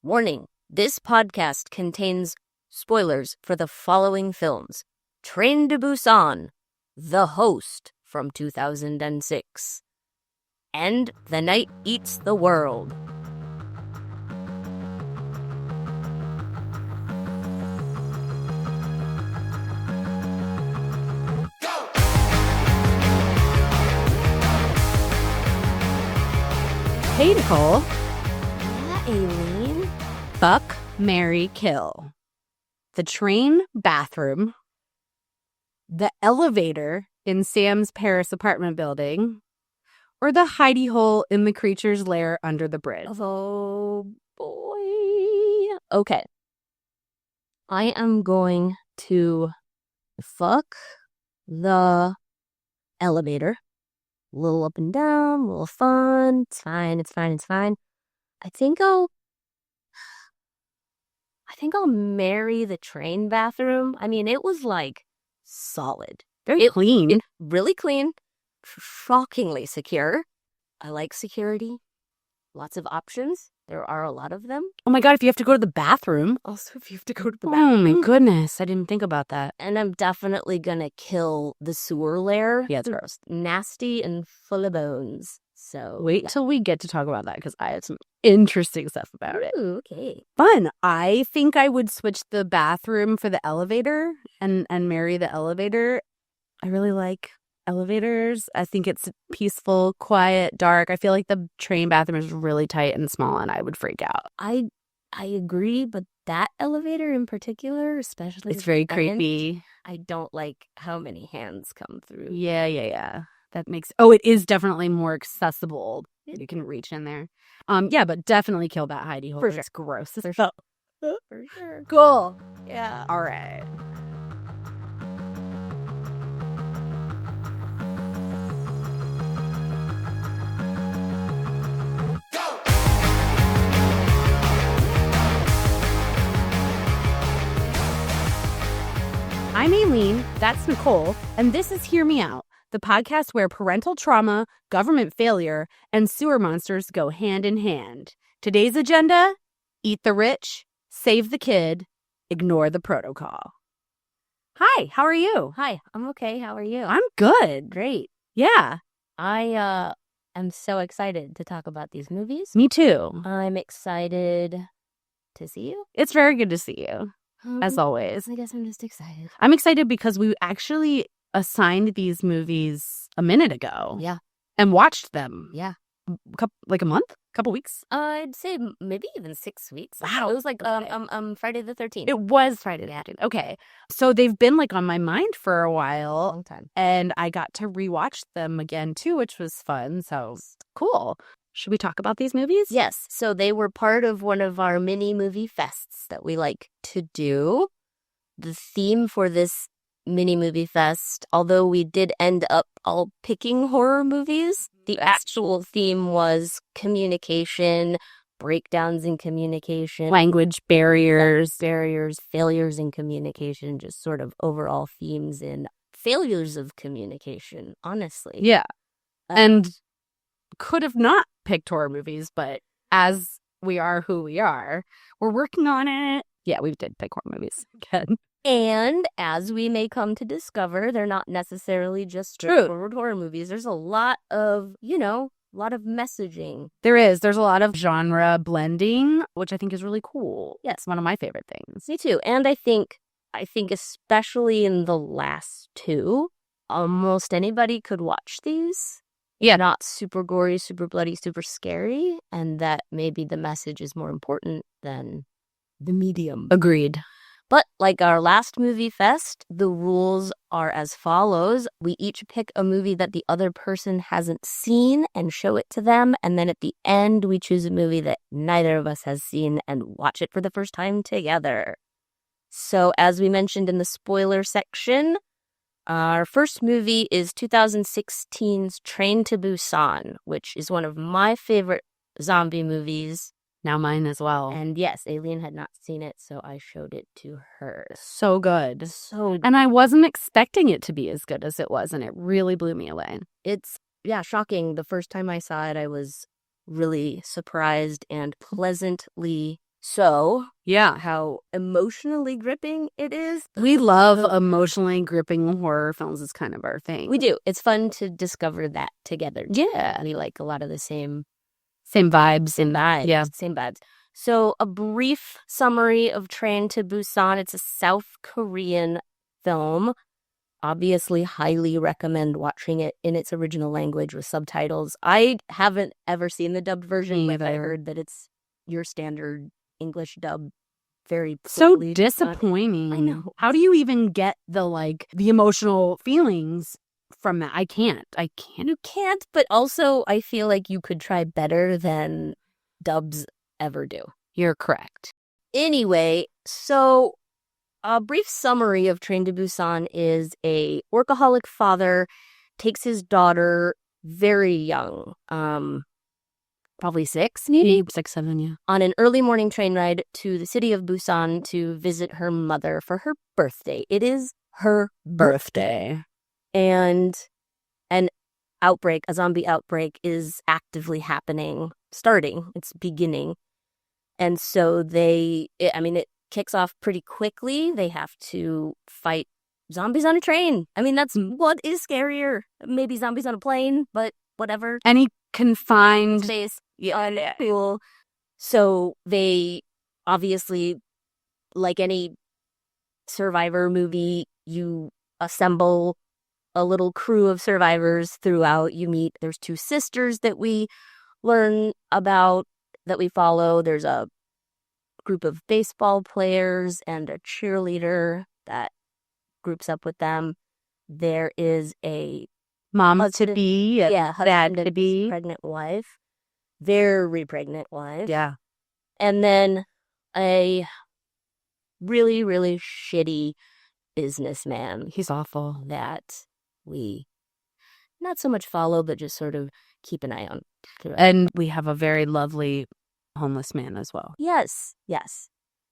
Warning, this podcast contains spoilers for the following films. Train to Busan, The Host from 2006, and The Night Eats the World. Hey, Nicole. Yeah, Aileen. Fuck, marry, kill. The train bathroom, the elevator in Sam's Paris apartment building, or the hidey hole in the creature's lair under the bridge. Oh, boy. Okay. I am going to fuck the elevator. A little up and down, a little fun. It's fine. I think I'll marry the train bathroom. I mean, it was like solid. Very clean. Really clean. Shockingly secure. I like security. Lots of options. There are a lot of them. Oh my God, if you have to go to the bathroom. Also, if you have to go to the bathroom. Oh my goodness, I didn't think about that. And I'm definitely gonna kill the sewer lair. Yeah, it's gross. Nasty and full of bones. So Wait till we get to talk about that because I had some interesting stuff about it. Ooh, okay. Fun. I think I would switch the bathroom for the elevator and marry the elevator. I really like elevators. I think it's peaceful, quiet, dark. I feel like the train bathroom is really tight and small and I would freak out. I agree, but that elevator in particular, especially It's very at the end, creepy. I don't like how many hands come through. Yeah. That makes it is definitely more accessible. You can reach in there. Yeah, but definitely kill that hidey hole. For sure. It's gross. For sure. For sure. Cool. Yeah. All right. I'm Aileen, that's Nicole, and this is Hear Me Out, the podcast where parental trauma, government failure, and sewer monsters go hand in hand. Today's agenda: eat the rich, save the kid, ignore the protocol. Hi, how are you? Hi, I'm okay. How are you? I'm good. Great. Yeah. I am so excited to talk about these movies. Me too. I'm excited to see you. It's very good to see you, as always. I guess I'm just excited. I'm excited because we actually assigned these movies a minute ago. Yeah. And watched them. Yeah. Like a month? Couple weeks? I'd say maybe even 6 weeks. Wow. It was like Okay. Friday the 13th. It was Friday the 13th. Okay. So they've been like on my mind for a while. Long time. And I got to rewatch them again too, which was fun. So cool. Should we talk about these movies? Yes. So they were part of one of our mini movie fests that we like to do. The theme for this mini movie fest, although we did end up all picking horror movies, the actual theme was communication, breakdowns in communication, Language barriers. failures in communication, just sort of overall themes in failures of communication, honestly. Yeah. And could have not picked horror movies, but as we are who we are, we're working on it. Yeah, we did pick horror movies again. And as we may come to discover, they're not necessarily just straightforward horror movies. There's a lot of, messaging. There's a lot of genre blending, which I think is really cool. Yes. It's one of my favorite things. Me too. And I think especially in the last two, almost anybody could watch these. Yeah. Not super gory, super bloody, super scary. And that maybe the message is more important than the medium. Agreed. But like our last movie fest, the rules are as follows. We each pick a movie that the other person hasn't seen and show it to them. And then at the end, we choose a movie that neither of us has seen and watch it for the first time together. So as we mentioned in the spoiler section, our first movie is 2016's Train to Busan, which is one of my favorite zombie movies. Now mine as well. And yes, Aileen had not seen it, so I showed it to her. So good. So And I wasn't expecting it to be as good as it was, and it really blew me away. it's, shocking. The first time I saw it, I was really surprised and pleasantly So, Yeah. how emotionally gripping it is. We love emotionally gripping horror films. It's kind of our thing. We do. It's fun to discover that together. Yeah. We like a lot of the same vibes. Yeah. Same vibes. So, a brief summary of Train to Busan. It's a South Korean film. Obviously, highly recommend watching it in its original language with subtitles. I haven't ever seen the dubbed version, but I heard that it's your standard English dub. Very so disappointing. I know. How do you even get the emotional feelings from that? I can't. You can't, but also I feel like you could try better than dubs ever do. You're correct. Anyway, so a brief summary of Train to Busan is a workaholic father takes his daughter very young, probably 6, maybe 6, 7, yeah, on an early morning train ride to the city of Busan to visit her mother for her birthday. It is her birthday. And a zombie outbreak is actively happening, it's beginning. And so it kicks off pretty quickly. They have to fight zombies on a train. I mean, that's what is scarier. Maybe zombies on a plane, but whatever. Any confined space. Yeah, cool. So they obviously, like any survivor movie, you assemble a little crew of survivors throughout. There's 2 sisters that we learn about, that we follow. There's a group of baseball players and a cheerleader that groups up with them. There is a mom-to-be, dad-to-be, pregnant wife, very pregnant wife. Yeah. And then a really, really shitty businessman. He's awful. That we not so much follow, but just sort of keep an eye on. And we have a very lovely homeless man as well. Yes.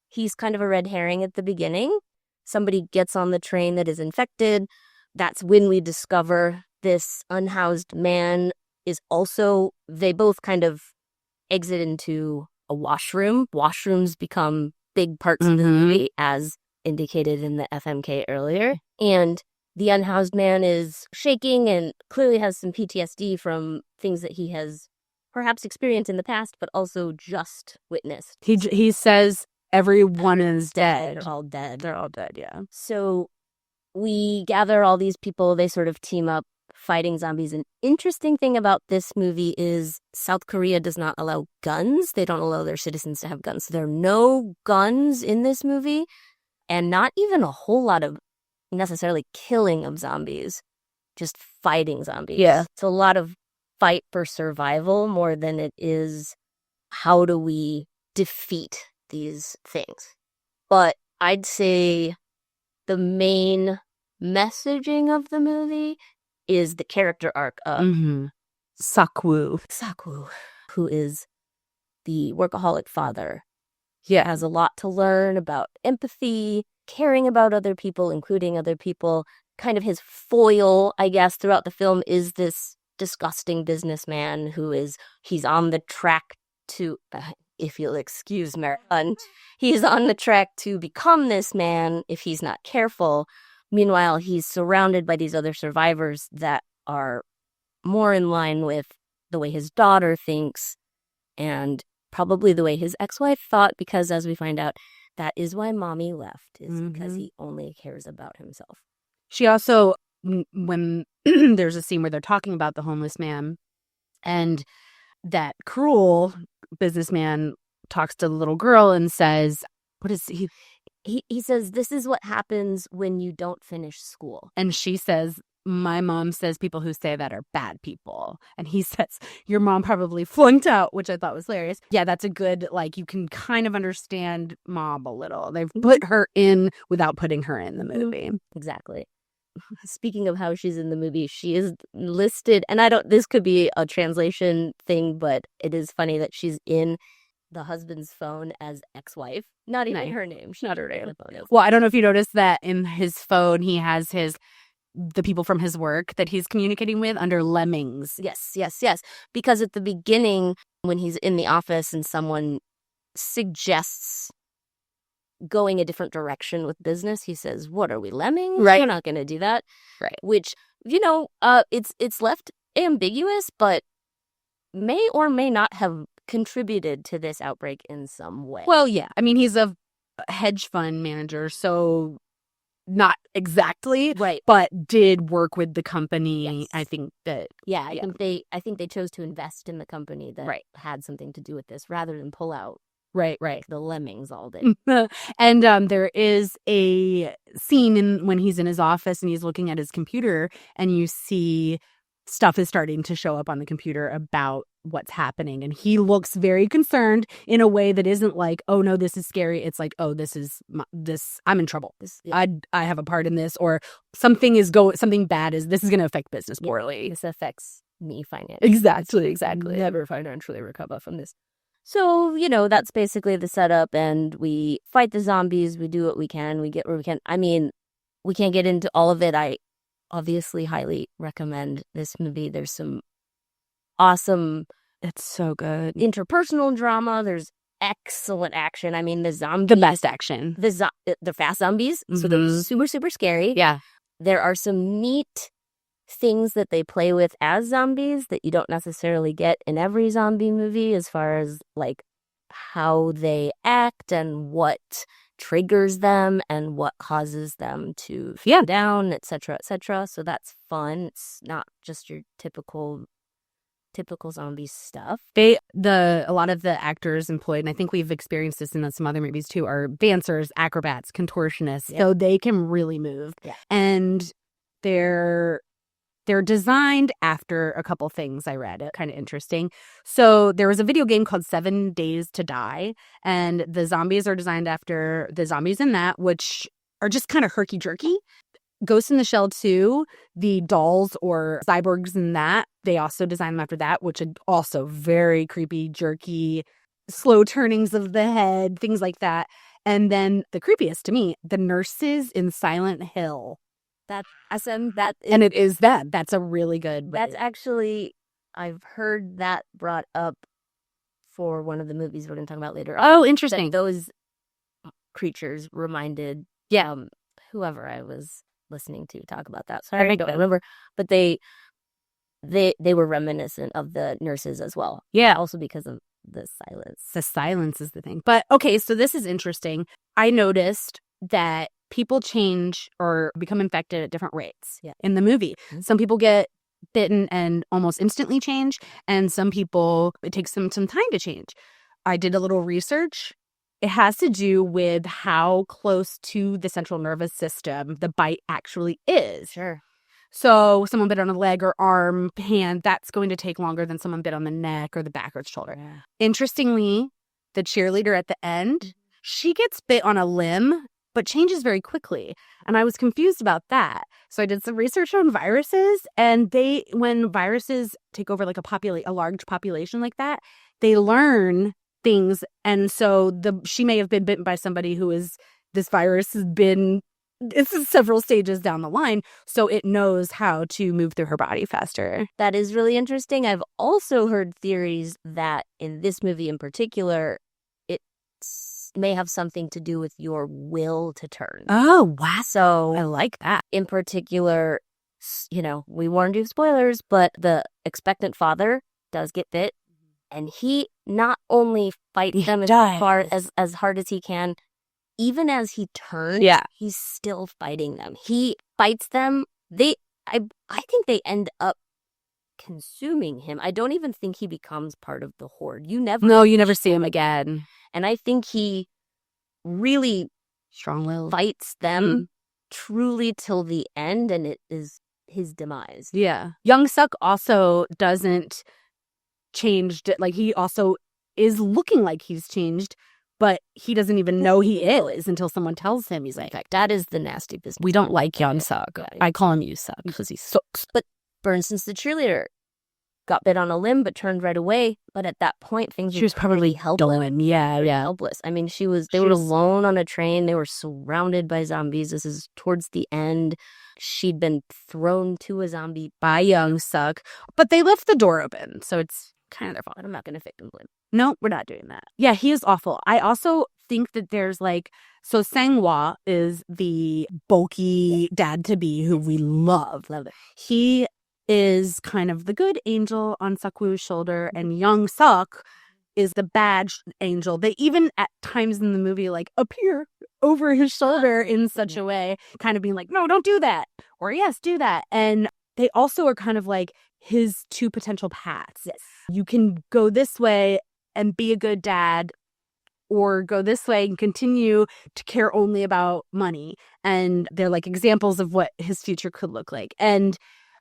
He's kind of a red herring at the beginning. Somebody gets on the train that is infected. That's when we discover this unhoused man is also, they both kind of exit into a washroom. Washrooms become big parts of the movie, as indicated in the FMK earlier. And the unhoused man is shaking and clearly has some PTSD from things that he has perhaps experienced in the past, but also just witnessed. He says everyone is dead. They're all dead. They're all dead, yeah. So we gather all these people. They sort of team up fighting zombies. An interesting thing about this movie is South Korea does not allow guns. They don't allow their citizens to have guns. So there are no guns in this movie, and not even a whole lot of necessarily killing of zombies, just fighting zombies. Yeah. It's a lot of fight for survival more than it is how do we defeat these things. But I'd say the main messaging of the movie is the character arc of Sakwoo, who is the workaholic father. Yeah. Has a lot to learn about empathy, caring about other people, including other people. Kind of his foil, I guess, throughout the film is this disgusting businessman he's on the track to, if you'll excuse me, he's on the track to become this man if he's not careful. Meanwhile, he's surrounded by these other survivors that are more in line with the way his daughter thinks and probably the way his ex-wife thought, because as we find out, that is why mommy left, is because he only cares about himself. She also, when there's a scene where they're talking about the homeless man, and that cruel businessman talks to the little girl and says, what is he? He says, this is what happens when you don't finish school. And she says, my mom says people who say that are bad people. And he says, your mom probably flunked out, which I thought was hilarious. Yeah, that's a good, you can kind of understand mom a little. They've put her in without putting her in the movie. Exactly. Speaking of how she's in the movie, she is listed, and this could be a translation thing, but it is funny that she's in the husband's phone as ex-wife. Not even her name. She's not her name. Well, I don't know if you noticed that in his phone, he has the people from his work that he's communicating with under Lemmings. Yes. Because at the beginning, when he's in the office and someone suggests going a different direction with business. He says, what are we, lemmings? Right. We're not going to do that. Right. Which, it's left ambiguous, but may or may not have contributed to this outbreak in some way. Well, yeah. I mean, he's a hedge fund manager, so not exactly, right, but did work with the company. Yes. I think that I think they chose to invest in the company that had something to do with this rather than pull out. Right. The lemmings all did. And there is a scene when he's in his office and he's looking at his computer, and you see stuff is starting to show up on the computer about what's happening. And he looks very concerned in a way that isn't like, oh, no, this is scary. It's like, oh, this I'm in trouble. I have a part in this, or something bad this is going to affect business poorly. This affects me financially. Exactly. Never financially recover from this. So, that's basically the setup, and we fight the zombies. We do what we can. We get where we can. I mean, we can't get into all of it. I obviously highly recommend this movie. There's some awesome, it's so good, interpersonal drama. There's excellent action. I mean, the best action. The fast zombies. Mm-hmm. So they're super, super scary. Yeah. There are some neat things that they play with as zombies that you don't necessarily get in every zombie movie, as far as like how they act and what triggers them and what causes them to fall down, etc., etc. So that's fun. It's not just your typical zombie stuff. A lot of the actors employed, and I think we've experienced this in some other movies too, are dancers, acrobats, contortionists. Yep. So they can really move. Yeah. And they're designed after a couple things I read. Kind of interesting. So there was a video game called 7 Days to Die, and the zombies are designed after the zombies in that, which are just kind of herky-jerky. Ghost in the Shell 2, the dolls or cyborgs in that, they also designed them after that, which are also very creepy, jerky, slow turnings of the head, things like that. And then the creepiest to me, the nurses in Silent Hill. That's a really good. That's actually, I've heard that brought up for one of the movies we're going to talk about later. Oh, interesting. Those creatures reminded whoever I was listening to talk about that. Sorry, I don't remember, but they were reminiscent of the nurses as well. Yeah, also because of the silence. The silence is the thing. But okay, so this is interesting. I noticed that people change or become infected at different rates in the movie. Mm-hmm. Some people get bitten and almost instantly change, and some people, it takes them some time to change. I did a little research. It has to do with how close to the central nervous system the bite actually is. Sure. So someone bit on a leg or arm, hand, that's going to take longer than someone bit on the neck or the back or the shoulder. Yeah. Interestingly, the cheerleader at the end, she gets bit on a limb, but changes very quickly. And I was confused about that. So I did some research on viruses, and when viruses take over like a large population like that, they learn things. And so she may have been bitten by somebody this virus has been, this is several stages down the line, so it knows how to move through her body faster. That is really interesting. I've also heard theories that in this movie in particular, it may have something to do with your will to turn. Oh, wow. So I like that. In particular, we warned you of spoilers, but the expectant father does get bit, and he not only fights them as hard as he can, even as he turns, he's still fighting them. He fights them. I think they end up consuming him. I don't even think he becomes part of the horde. You never see him again. And I think he really strong-willed fights them truly till the end, and it is his demise. Yeah. Young Suk also doesn't change. Like, he also is looking like he's changed, but he doesn't even know he is until someone tells him he's infected. That is the nasty business. We don't like Young Suk. I call him Yu Suk because he sucks. But for instance, the cheerleader got bit on a limb but turned right away. But at that point, she was probably helpless. Yeah. Helpless. I mean, they were alone on a train. They were surrounded by zombies. This is towards the end. She'd been thrown to a zombie by Young Suk, but they left the door open, so it's kind of their fault. But I'm not going to victim blame. No, we're not doing that. Yeah, he is awful. I also think that there's like, so Sang-hwa is the bulky dad-to-be who we love. Love it. He is kind of the good angel on Seok-woo's shoulder, and Young Suk is the bad angel. They even at times in the movie like appear over his shoulder in such a way, kind of being like, no, don't do that. Or yes, do that. And they also are kind of like his two potential paths. Yes. You can go this way and be a good dad, or go this way and continue to care only about money. And they're like examples of what his future could look like. And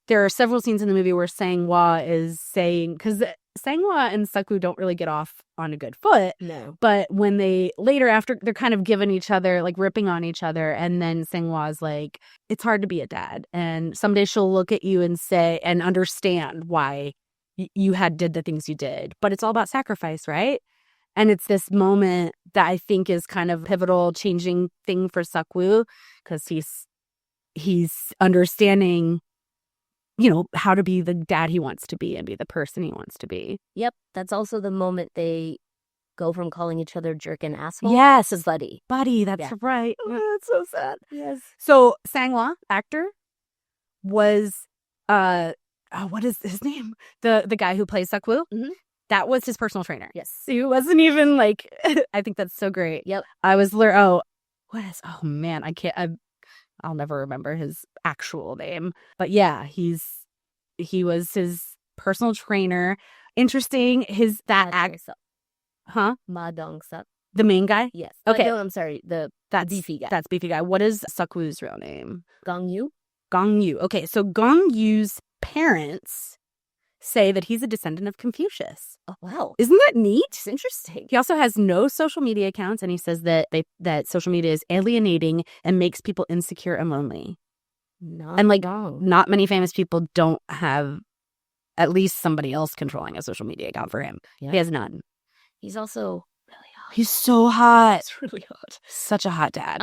there are several scenes in the movie where Sang-hwa is saying, because Sang-hwa and Seok-woo don't really get off on a good foot. No. But when they later, after they're kind of giving each other, like ripping on each other. And then Sang-hwa's like, it's hard to be a dad. And someday she'll look at you and say, and understand why you did the things you did. But it's all about sacrifice, right? And it's this moment that I think is kind of pivotal, changing thing for Seok-woo, because he's understanding, you know, how to be the dad he wants to be and be the person he wants to be. Yep. That's also the moment they go from calling each other jerk and asshole. Yes. To buddy. Buddy, that's right. Oh, that's so sad. Yes. So Sang-hwa, actor, was, what is his name? The guy who plays Seok-woo? Mm-hmm. That was his personal trainer. Yes. He wasn't even like, I think that's so great. Yep. Oh man, I'll never remember his actual name. But yeah, he was his personal trainer. Interesting, Ma Dong-suk. The main guy? Yes. Okay. No, I'm sorry. The beefy guy. That's beefy guy. What is Seok-woo's real name? Gong-yu. Gong-yu. Okay, so Gong-yu's parents say that he's a descendant of Confucius. Oh, wow. Isn't that neat? It's interesting. He also has no social media accounts, and he says that that social media is alienating and makes people insecure and lonely. Not wrong. Not many famous people don't have at least somebody else controlling a social media account for him. Yeah. He has none. He's also really hot. He's so hot. It's really hot. Such a hot dad.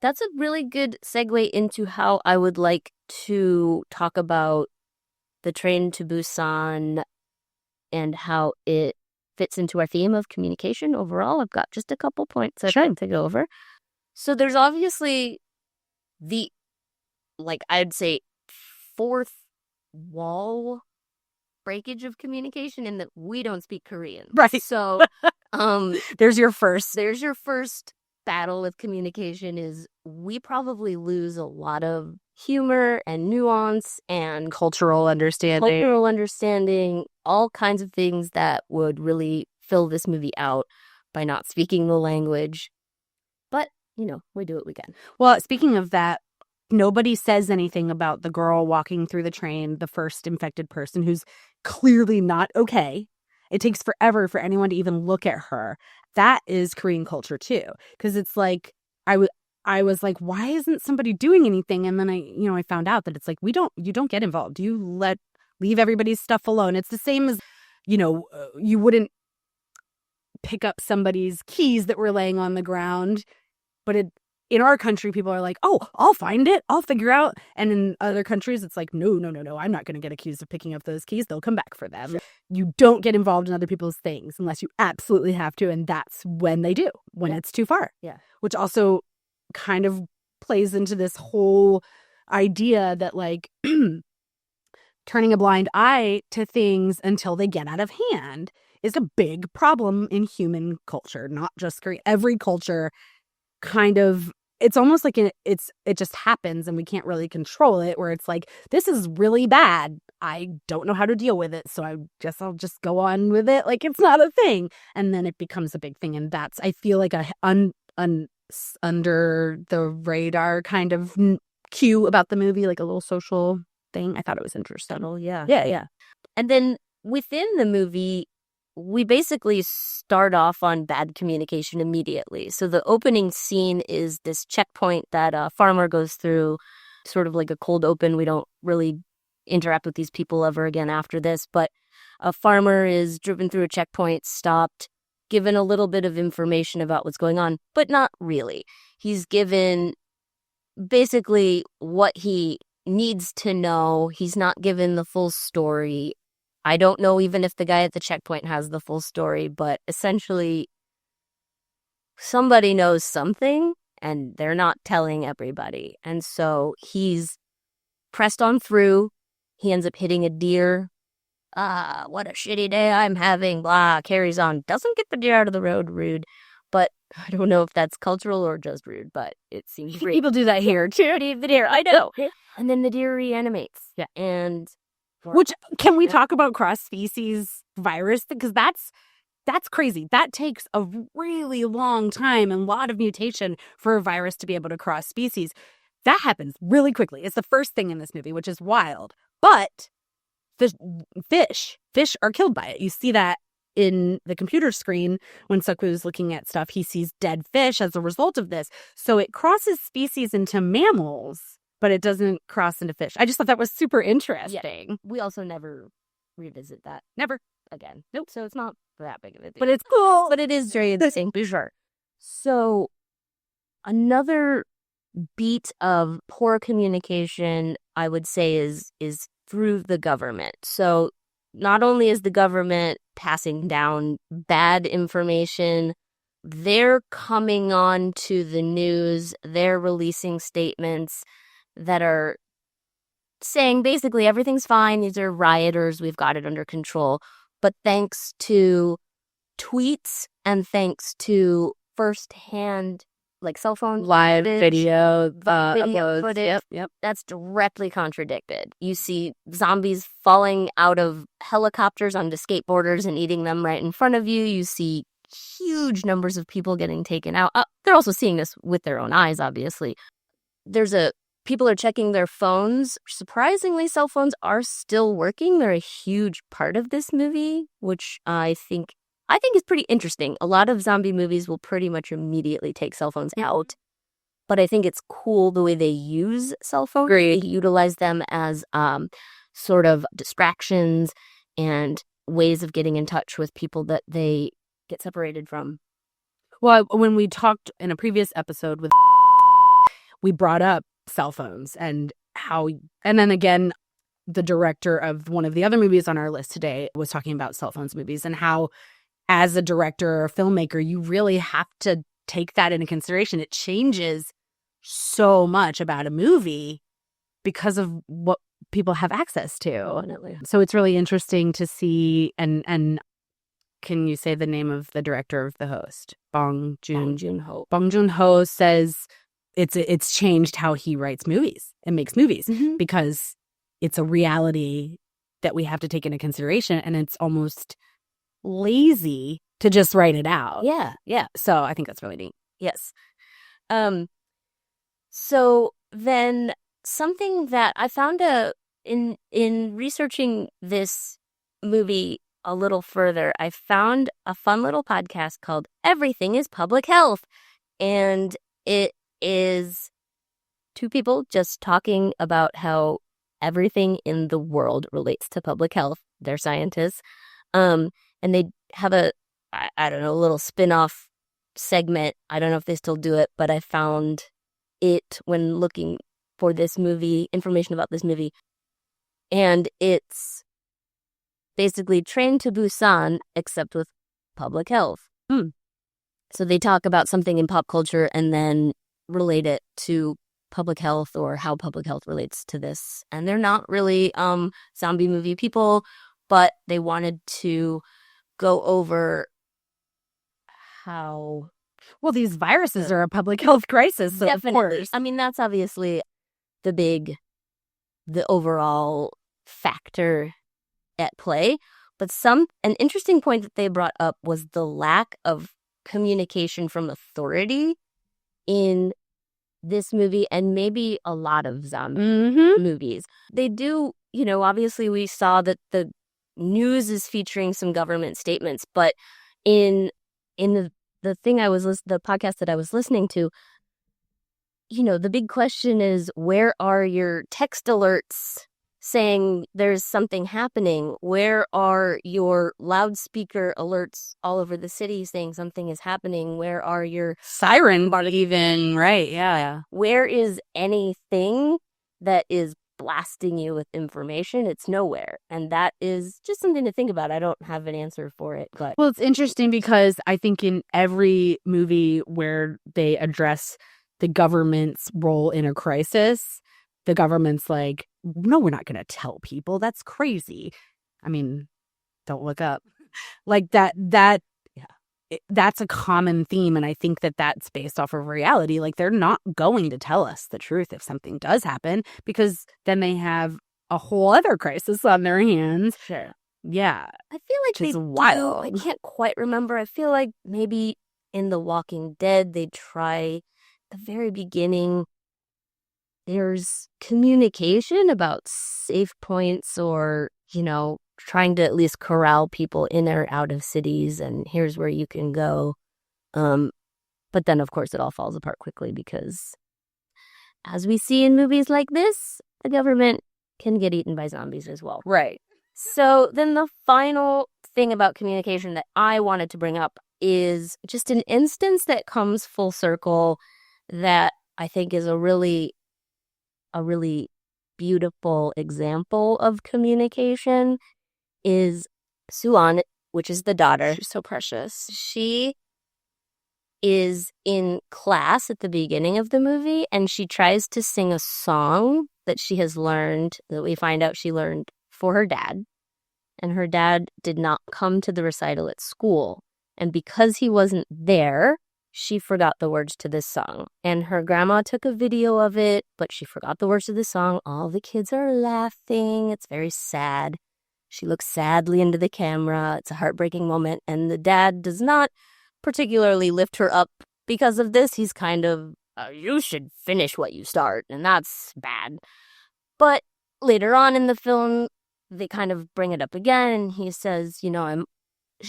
That's a really good segue into how I would like to talk about the Train to Busan and how it fits into our theme of communication overall. I've got just a couple points I'd like to go over. So there's obviously the, like, I'd say fourth wall breakage of communication in that we don't speak Korean. Right. So there's your first battle with communication is we probably lose a lot of humor and nuance and cultural understanding, all kinds of things that would really fill this movie out by not speaking the language. But, you know, we do what we can. Well, speaking of that, nobody says anything about the girl walking through the train, the first infected person who's clearly not okay. It takes forever for anyone to even look at her. That is Korean culture too, because it's like I was like, why isn't somebody doing anything? And then I found out that it's like you don't get involved. You leave everybody's stuff alone. It's the same as, you wouldn't pick up somebody's keys that were laying on the ground, but in our country, people are like, oh, I'll find it. I'll figure out. And in other countries, it's like, no. I'm not going to get accused of picking up those keys. They'll come back for them. You don't get involved in other people's things unless you absolutely have to. And that's when they do, when it's too far. Yeah. Which also kind of plays into this whole idea that like turning a blind eye to things until they get out of hand is a big problem in human culture, not just Korea. Every culture kind of, it's almost like it just happens and we can't really control it, where it's like, this is really bad. I don't know how to deal with it, so I guess I'll just go on with it like it's not a thing. And then it becomes a big thing. And that's, I feel like, a under the radar kind of cue about the movie, like a little social thing. I thought it was interesting. Subtle, yeah. Yeah. And then within the movie, we basically start off on bad communication immediately. So the opening scene is this checkpoint that a farmer goes through, sort of like a cold open. We don't really interact with these people ever again after this, but a farmer is driven through a checkpoint, stopped, given a little bit of information about what's going on, but not really. He's given basically what he needs to know. He's not given the full story. I don't know even if the guy at the checkpoint has the full story, but essentially somebody knows something and they're not telling everybody. And so he's pressed on through. He ends up hitting a deer. What a shitty day I'm having. Blah, carries on. Doesn't get the deer out of the road. Rude. But I don't know if that's cultural or just rude, but it seems rude. People do that here too. The deer, I know. And then the deer reanimates. Yeah. And which, can we talk about cross-species virus? Because that's crazy. That takes a really long time and a lot of mutation for a virus to be able to cross species. That happens really quickly. It's the first thing in this movie, which is wild. But the fish are killed by it. You see that in the computer screen when Sukwu is looking at stuff. He sees dead fish as a result of this. So it crosses species into mammals, but it doesn't cross into fish. I just thought that was super interesting. Yeah. We also never revisit that. Never. Again. Nope. So it's not that big of a deal. But it's cool. But it is very interesting, for sure. So another beat of poor communication, I would say, is through the government. So not only is the government passing down bad information, they're coming on to the news, they're releasing statements that are saying basically everything's fine, these are rioters, we've got it under control. But thanks to tweets and thanks to firsthand, like cell phone live video footage, yep. That's directly contradicted. You see zombies falling out of helicopters onto skateboarders and eating them right in front of you. You see huge numbers of people getting taken out. They're also seeing this with their own eyes, obviously. People are checking their phones. Surprisingly, cell phones are still working. They're a huge part of this movie, which I think is pretty interesting. A lot of zombie movies will pretty much immediately take cell phones out. But I think it's cool the way they use cell phones. Great. They utilize them as sort of distractions and ways of getting in touch with people that they get separated from. Well, when we talked in a previous episode with we brought up cell phones and then again, the director of one of the other movies on our list today was talking about cell phones movies and how as a director or filmmaker, you really have to take that into consideration. It changes so much about a movie because of what people have access to. Definitely. So it's really interesting to see and can you say the name of the director of The Host? Bong Joon-ho. Bong Joon-ho says it's changed how he writes movies and makes movies because it's a reality that we have to take into consideration, and it's almost lazy to just write it out. Yeah. So I think that's really neat. Yes. So then something that I found in researching this movie a little further, I found a fun little podcast called Everything is Public Health. And it is two people just talking about how everything in the world relates to public health. They're scientists. And they have a little spin-off segment. I don't know if they still do it, but I found it when looking for this movie, information about this movie. And it's basically Train to Busan, except with public health. So they talk about something in pop culture and then relate it to public health or how public health relates to this. And they're not really zombie movie people, but they wanted to go over how... Well, these viruses are a public health crisis, so Definitely. Of course. I mean, that's obviously the overall factor at play. But an interesting point that they brought up was the lack of communication from authority in this movie and maybe a lot of zombie movies. They do, obviously we saw that the news is featuring some government statements, but in the podcast that I was listening to, the big question is, where are your text alerts saying there's something happening? Where are your loudspeaker alerts all over the city saying something is happening? Where are your siren even? Right. Yeah. Where is anything that is blasting you with information, it's nowhere. And that is just something to think about. I don't have an answer for it, but Well, it's interesting because I think in every movie where they address the government's role in a crisis, the government's like, no, we're not going to tell people. That's crazy. I mean, don't look up. Like that's a common theme. And I think that that's based off of reality. Like, they're not going to tell us the truth if something does happen, because then they have a whole other crisis on their hands. sure. Yeah. I feel like Which is they wild. do. I can't quite remember. I feel like maybe in The Walking Dead, they try the very beginning. There's communication about safe points, or, trying to at least corral people in or out of cities, and here's where you can go. But then, of course, it all falls apart quickly because, as we see in movies like this, the government can get eaten by zombies as well. Right. So then the final thing about communication that I wanted to bring up is just an instance that comes full circle that I think is a really beautiful example of communication is Suan, which is the daughter. She's so precious. She is in class at the beginning of the movie, and she tries to sing a song that she has learned, that we find out she learned for her dad. And her dad did not come to the recital at school. And because he wasn't there, she forgot the words to this song. And her grandma took a video of it, but she forgot the words to the song. All the kids are laughing. It's very sad. She looks sadly into the camera. It's a heartbreaking moment. And the dad does not particularly lift her up because of this. He's kind of, you should finish what you start. And that's bad. But later on in the film, they kind of bring it up again. And he says,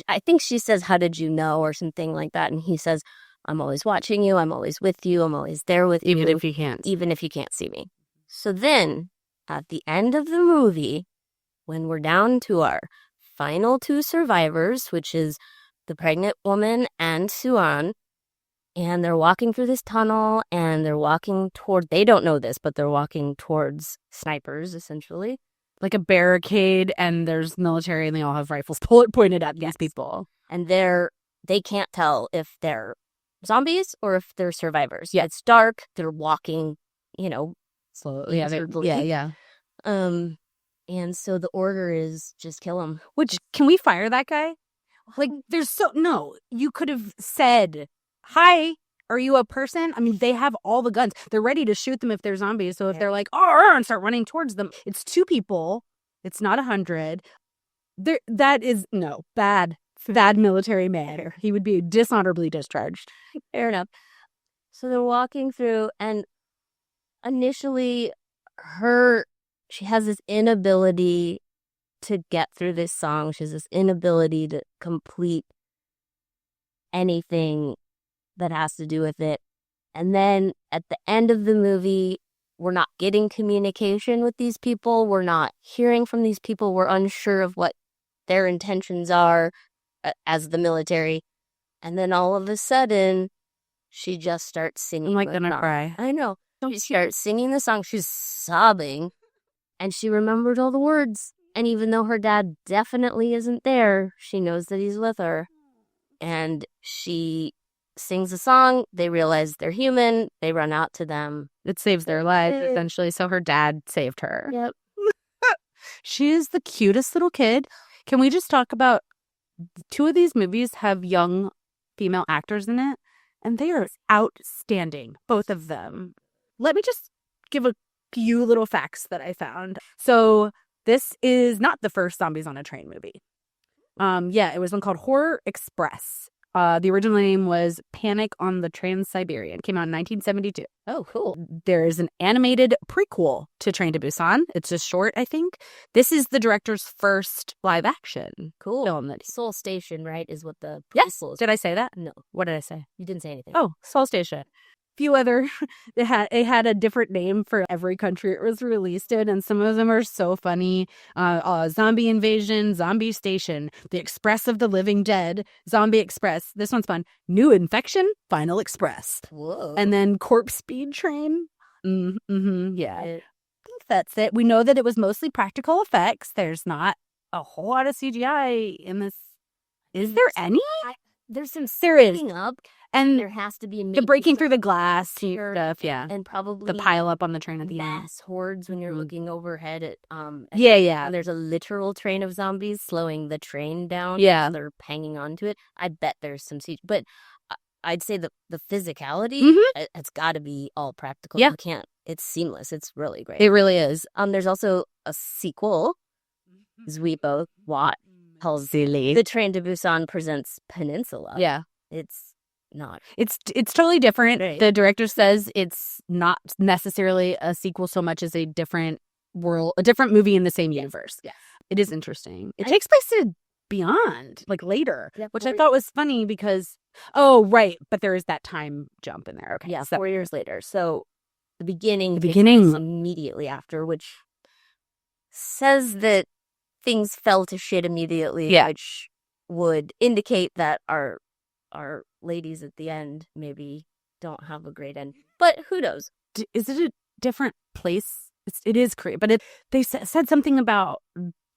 I think she says, how did you know? Or something like that. And he says, I'm always watching you. I'm always with you. I'm always there with you. Even if you can't. Even if you can't see me. So then, at the end of the movie, when we're down to our final two survivors, which is the pregnant woman and Suan, and they're walking through this tunnel, and they're walking toward, they don't know this, but they're walking towards snipers, essentially. Like a barricade, and there's military, and they all have rifles pointed at these people. And they can't tell if they're zombies or if they're survivors. Yeah. It's dark. They're walking, slowly. hazardly. Yeah. And so the order is just kill him. Which, can we fire that guy? Like, no, you could have said, hi, are you a person? I mean, they have all the guns. They're ready to shoot them if they're zombies. So if they're like, oh, and start running towards them, it's 2 people. It's not 100. That is, bad military man. He would be dishonorably discharged. Fair enough. So they're walking through, and initially she has this inability to get through this song. She has this inability to complete anything that has to do with it. And then at the end of the movie, we're not getting communication with these people. We're not hearing from these people. We're unsure of what their intentions are as the military. And then all of a sudden, she just starts singing. I'm like gonna cry. I know. She starts singing the song. She's sobbing. And she remembered all the words. And even though her dad definitely isn't there, she knows that he's with her. And she sings a song. They realize they're human. They run out to them. It saves their lives, essentially. So her dad saved her. Yep. She is the cutest little kid. Can we just talk about 2 of these movies have young female actors in it? And they are outstanding, both of them. Let me just give a few little facts that I found. So this is not the first Zombies on a Train movie. It was one called Horror Express. The original name was Panic on the Trans-Siberian. Came out in 1972. Oh, cool. There is an animated prequel to Train to Busan. It's just short, I think. This is the director's first live-action film. Seoul Station, right, is what the Yes. prequel is. Did I say that? No. What did I say? You didn't say anything. Oh, Seoul Station. Few other, it had a different name for every country it was released in, and some of them are so funny. Zombie Invasion, Zombie Station, The Express of the Living Dead, Zombie Express. This one's fun. New Infection, Final Express. Whoa. And then Corpse Speed Train. Yeah. That's it. We know that it was mostly practical effects. There's not a whole lot of CGI in this. Is there any? There's some There is. setting up, And there has to be the breaking through the glass stuff, yeah. and probably The pile up on the train at the end. mass hordes when you're looking overhead at Yeah. and there's a literal train of zombies slowing the train down. Yeah. They're hanging on to it. I bet there's some CGI, but I'd say the physicality, it's got to be all practical. Yeah. You can't. It's seamless. It's really great. It really is. There's also a sequel, as we both watch, called Silly. The Train to Busan Presents Peninsula. Yeah. It's not. It's totally different. Right. The director says it's not necessarily a sequel so much as a different world, a different movie in the same universe. Yes. It is interesting. It takes place to beyond, like later, which I thought was funny because, but there is that time jump in there. Okay. Yeah, 4 years later. So the beginning immediately after, which says that things fell to shit immediately, which would indicate that our ladies at the end maybe don't have a great end. But who knows? Is it a different place? It is Korea, but they said something about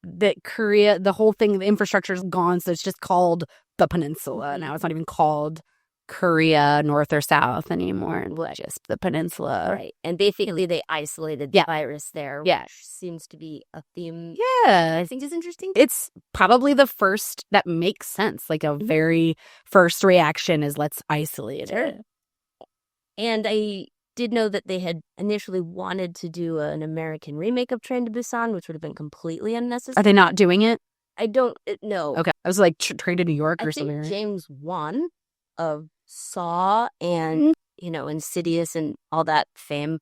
that Korea, the whole thing, the infrastructure is gone, so it's just called the peninsula. Now it's not even called Korea North or South anymore, just the peninsula. Right. And basically they isolated the virus there, which seems to be a theme. Yeah. I think is interesting. It's probably the first that makes sense. Like a very first reaction is let's isolate it. And I did know that they had initially wanted to do an American remake of Train to Busan, which would have been completely unnecessary. Are they not doing it? I don't know. Okay. I was like Train to New York or something. I think James Wan of Saw and, Insidious and all that fame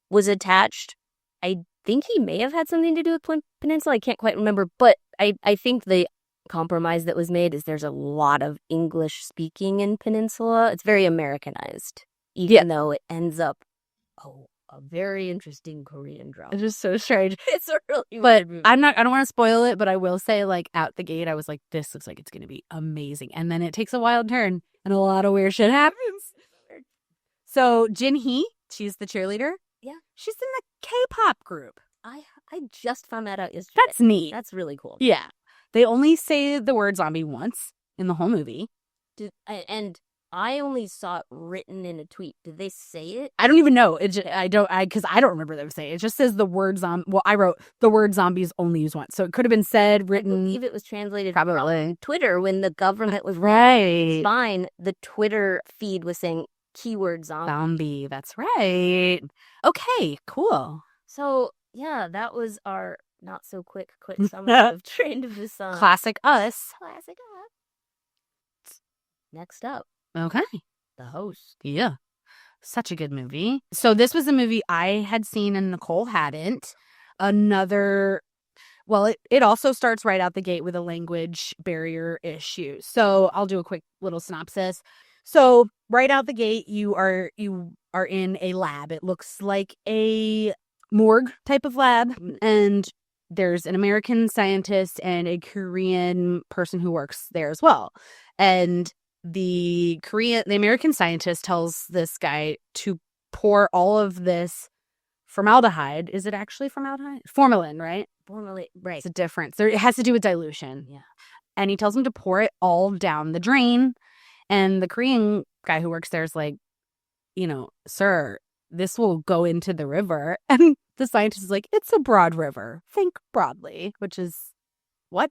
was attached. I think he may have had something to do with Peninsula. I can't quite remember. But I think the compromise that was made is there's a lot of English speaking in Peninsula. It's very Americanized, even though it ends up a very interesting Korean drama. It's just so strange. It's a really but weird movie. I don't want to spoil it, but I will say, like, out the gate, I was like, this looks like it's going to be amazing. And then it takes a wild turn and a lot of weird shit happens. So Jin Hee, she's the cheerleader. Yeah. She's in the K-pop group. I just found that out yesterday. That's neat. That's really cool. Yeah. They only say the word zombie once in the whole movie. And I only saw it written in a tweet. Did they say it? I don't even know. Because I don't remember them saying it. It just says the word zombie. Well, I wrote the word zombies only used once. So it could have been said, written. I believe it was translated probably from Twitter when the government was fine. The Twitter feed was saying keyword zombie. Zombie. That's right. Okay, cool. So, yeah, that was our not so quick summary of Train to Busan. Classic us. Next up. Okay. The Host. Yeah. Such a good movie. So this was a movie I had seen and Nicole hadn't. It also starts right out the gate with a language barrier issue. So I'll do a quick little synopsis. So right out the gate, you are in a lab. It looks like a morgue type of lab. And there's an American scientist and a Korean person who works there as well. And the American scientist tells this guy to pour all of this formaldehyde. Is it actually formaldehyde? Formalin, right? Formalin, right. It's a difference. It has to do with dilution. Yeah. And he tells him to pour it all down the drain. And the Korean guy who works there is like, sir, this will go into the river. And the scientist is like, it's a broad river. Think broadly, which is what?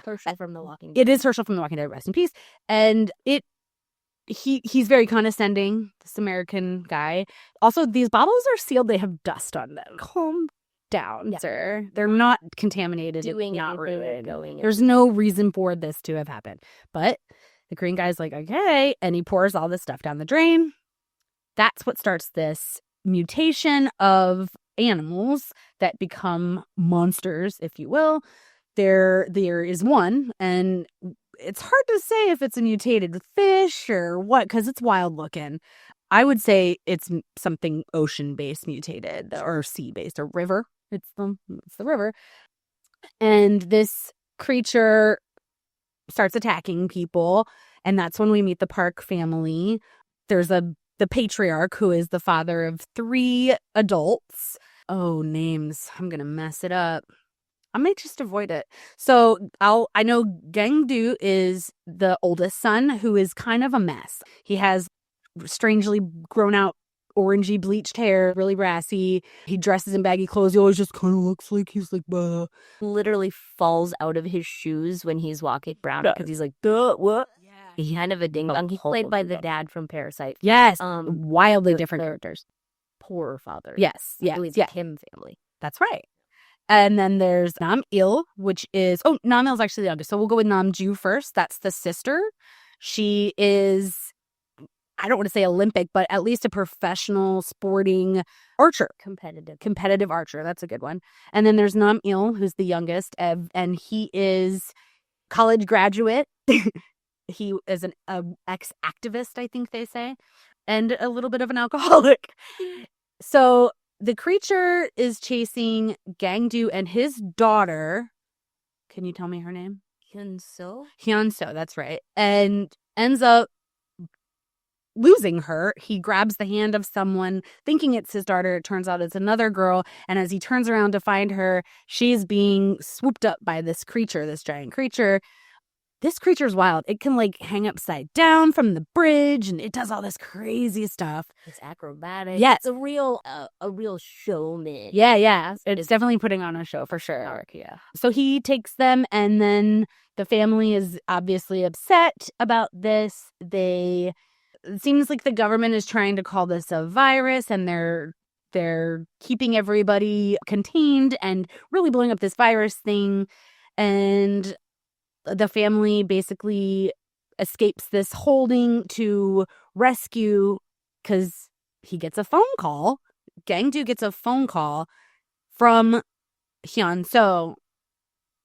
Herschel from The Walking Dead. It is Herschel from The Walking Dead, rest in peace. And he's very condescending, this American guy. Also, these bottles are sealed. They have dust on them. Calm down, sir. They're not contaminated. Doing it's not ruined. Going. There's no reason for this to have happened. But the Korean guy's like, okay. And he pours all this stuff down the drain. That's what starts this mutation of animals that become monsters, if you will. There is one, and it's hard to say if it's a mutated fish or what, because it's wild looking. I would say it's something ocean-based mutated or sea-based or river. It's the river. And this creature starts attacking people, and that's when we meet the Park family. There's the patriarch, who is the father of 3 adults. Oh, names. I'm going to mess it up. I may just avoid it. So I know Gangdu is the oldest son who is kind of a mess. He has strangely grown out orangey bleached hair, really brassy. He dresses in baggy clothes. He always just kind of looks like he's like, bah. Literally falls out of his shoes when he's walking around because he's like, duh, what? Yeah. He's kind of a ding dong. He's played by the dad from Parasite. Yes. Wildly different characters. Poor father. Yes. I believe Yeah. Kim family. That's right. And then there's Nam-il, which is... Oh, Nam-il is actually the youngest. So we'll go with Nam-ju first. That's the sister. She is... I don't want to say Olympic, but at least a professional sporting archer. Competitive archer. That's a good one. And then there's Nam-il, who's the youngest, and he is college graduate. He is an ex-activist, I think they say, and a little bit of an alcoholic. So the creature is chasing Gangdu and his daughter. Can you tell me her name? Hyunso, that's right. And ends up losing her. He grabs the hand of someone thinking it's his daughter. It turns out it's another girl. And as he turns around to find her, she's being swooped up by this creature, this giant creature. This creature's wild. It can like hang upside down from the bridge, and it does all this crazy stuff. It's acrobatic. Yes. It's a real showman. Yeah. It's definitely putting on a show for sure. Yeah. So he takes them, and then the family is obviously upset about this. It seems like the government is trying to call this a virus, and they're keeping everybody contained and really blowing up this virus thing. And the family basically escapes this holding to rescue because he gets a phone call. Gangdu gets a phone call from Hyunso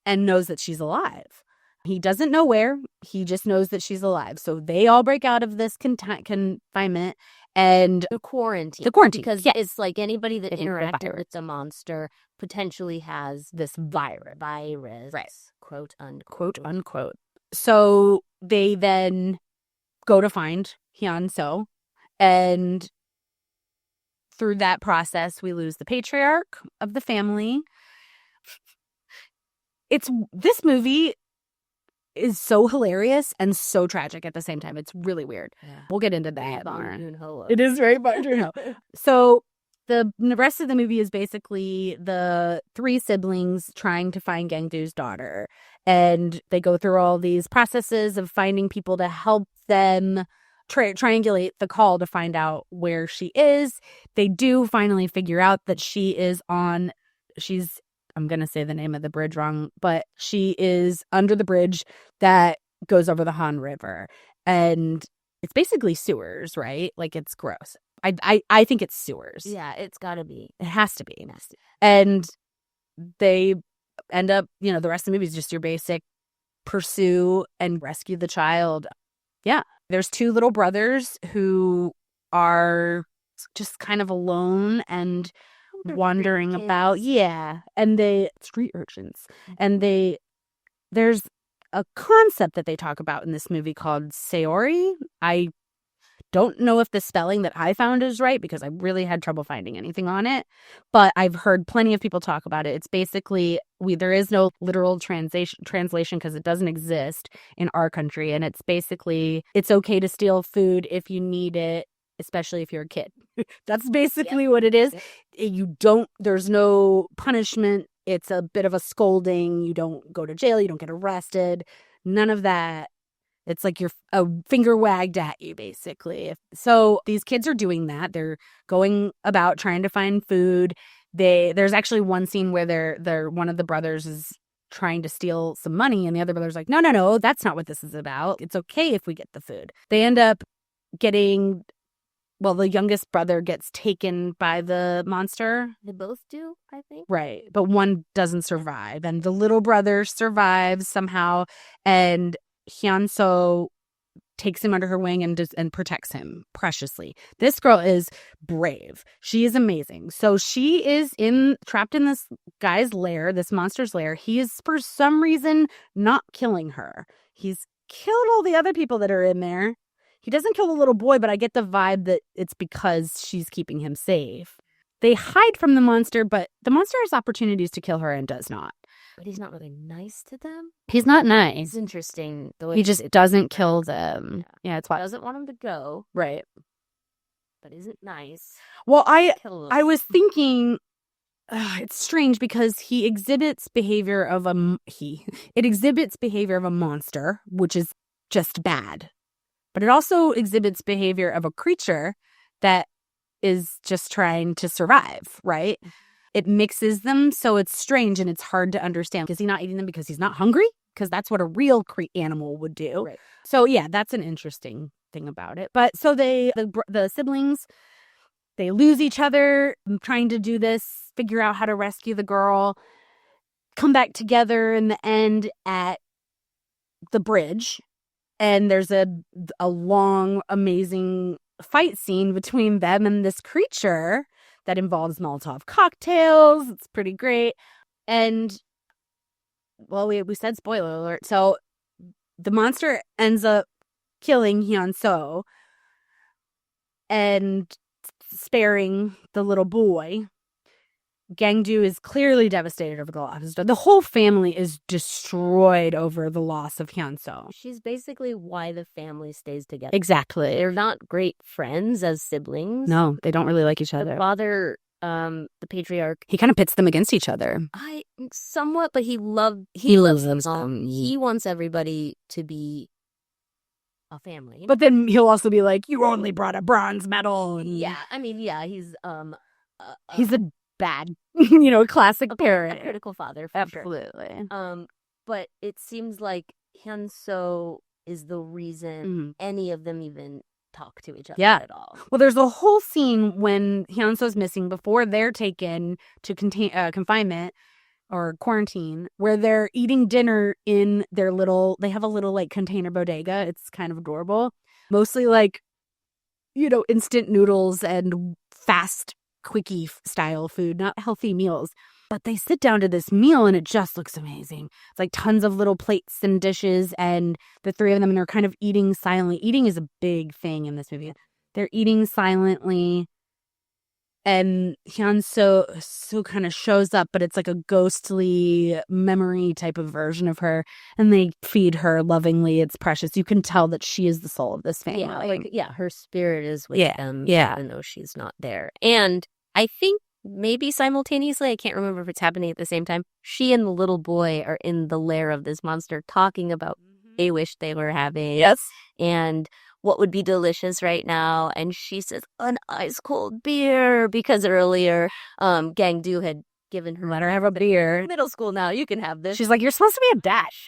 and knows that she's alive. He doesn't know where. He just knows that she's alive. So they all break out of this confinement and the quarantine. Because it's like anybody that interacted with the monster potentially has this virus. Right. Quote unquote. So they then go to find Hyunso, and through that process, we lose the patriarch of the family. This movie is so hilarious and so tragic at the same time. It's really weird. Yeah. We'll get into that more. It is very Bong Joon-ho. So the rest of the movie is basically the three siblings trying to find Gangdu's daughter. And they go through all these processes of finding people to help them triangulate the call to find out where she is. They do finally figure out that she's I'm going to say the name of the bridge wrong, but she is under the bridge that goes over the Han River. And it's basically sewers, right? Like, it's gross. I think it's sewers. Yeah, it's got to be. It has to be. And they end up, the rest of the movie is just your basic pursue and rescue the child. Yeah. There's two little brothers who are just kind of alone and wandering about. Yeah. And street urchins. And there's a concept that they talk about in this movie called Seori. I don't know if the spelling that I found is right because I really had trouble finding anything on it, but I've heard plenty of people talk about it. It's basically, there is no literal translation because it doesn't exist in our country. And it's basically, it's okay to steal food if you need it, especially if you're a kid. That's basically what it is. There's no punishment. It's a bit of a scolding. You don't go to jail. You don't get arrested. None of that. It's like a finger wagged at you, basically. So these kids are doing that. They're going about trying to find food. There's actually one scene where one of the brothers is trying to steal some money, and the other brother's like, no, that's not what this is about. It's okay if we get the food. They end up getting... Well, the youngest brother gets taken by the monster. They both do, I think. Right. But one doesn't survive. And the little brother survives somehow. And Hyunso takes him under her wing and protects him preciously. This girl is brave. She is amazing. So she is trapped in this guy's lair, this monster's lair. He is, for some reason, not killing her. He's killed all the other people that are in there. He doesn't kill the little boy, but I get the vibe that it's because she's keeping him safe. they hide from the monster, but the monster has opportunities to kill her and does not. But he's not really nice to them. He's not nice. It's interesting. The way He just doesn't kill them. Yeah, it's why. Doesn't want him to go, Right. but isn't nice. Well, I was thinking, it's strange because he exhibits behavior of it exhibits behavior of a monster, which is just bad. But it also exhibits behavior of a creature that is just trying to survive, right? It mixes them, so it's strange and it's hard to understand. Is he not eating them because he's not hungry? Because that's what a real animal would do. Right. So yeah, that's an interesting thing about it. But so the siblings, they lose each other trying to do this, figure out how to rescue the girl, come back together in the end at the bridge. And there's a long, amazing fight scene between them and this creature that involves Molotov cocktails. It's pretty great. And, well, we said spoiler alert. So the monster ends up killing Hyun-soo and sparing the little boy. Gang-do is clearly devastated over the loss. The whole family is destroyed over the loss of Hyun-soo. She's basically why the family stays together. Exactly. They're not great friends as siblings. No, they don't really like each other. The father, the patriarch, he kind of pits them against each other. Somewhat, but he loves them. He wants everybody to be a family. But then he'll also be like, "You only brought a bronze medal." And yeah, I mean, yeah, he's a bad, classic parent, a critical father, for absolutely. Sure. But it seems like Hyun-soo is the reason any of them even talk to each other at all. Well, there's a whole scene when Hyun-soo's missing before they're taken to confinement or quarantine, where they're eating dinner in their they have a little like container bodega. It's kind of adorable. Mostly like, instant noodles and fast quickie style food, not healthy meals. But they sit down to this meal and it just looks amazing. It's like tons of little plates and dishes, and the three of them, and they're kind of eating silently. Eating is a big thing in this movie. They're eating silently, and Hyun-soo kind of shows up, but it's like a ghostly memory type of version of her, and they feed her lovingly. It's precious. You can tell that she is the soul of this family. Her spirit is with them, even though she's not there. And I think maybe simultaneously, I can't remember if it's happening at the same time, she and the little boy are in the lair of this monster talking about they wish they were having. Yes. And what would be delicious right now. And she says, an ice cold beer, because earlier Gang-do had given her, let her have a beer. Middle school now, you can have this. She's like, you're supposed to be a dash.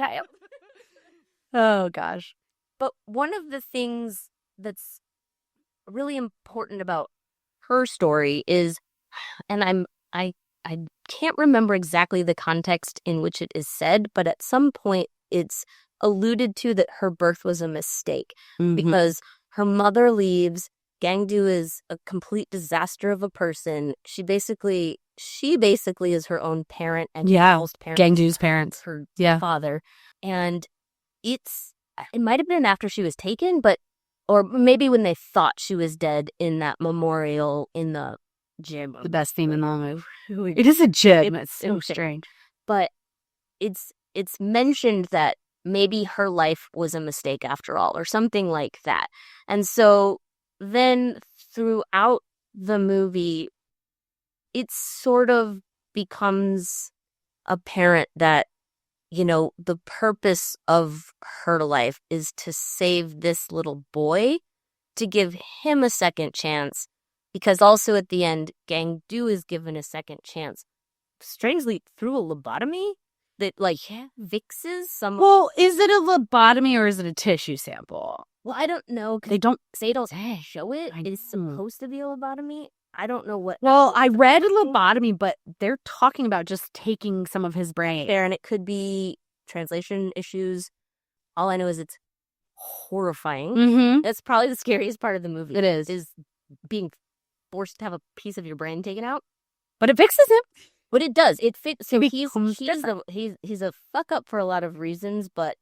Oh, gosh. But one of the things that's really important about her story is, and I can't remember exactly the context in which it is said, but at some point it's alluded to that her birth was a mistake because her mother leaves. Gang-do is a complete disaster of a person. She basically is her own parent and most parents. Gang-do's parents. Her father. And it might have been after she was taken, or maybe when they thought she was dead in that memorial in the gym. The best theme in the movie. It is a gym. It's so strange. But it's mentioned that maybe her life was a mistake after all, or something like that. And so then throughout the movie, it sort of becomes apparent that, the purpose of her life is to save this little boy, to give him a second chance, because also at the end, Gang-do is given a second chance, strangely through a lobotomy that fixes some. Well, is it a lobotomy or is it a tissue sample? Well, I don't know. They don't show it. It's supposed to be a lobotomy. I don't know what. Well, I read a lobotomy, but they're talking about just taking some of his brain. Fair, and it could be translation issues. All I know is it's horrifying. That's probably the scariest part of the movie. It is being forced to have a piece of your brain taken out. But it fixes him. But it does. It fits. So he's a fuck up for a lot of reasons. But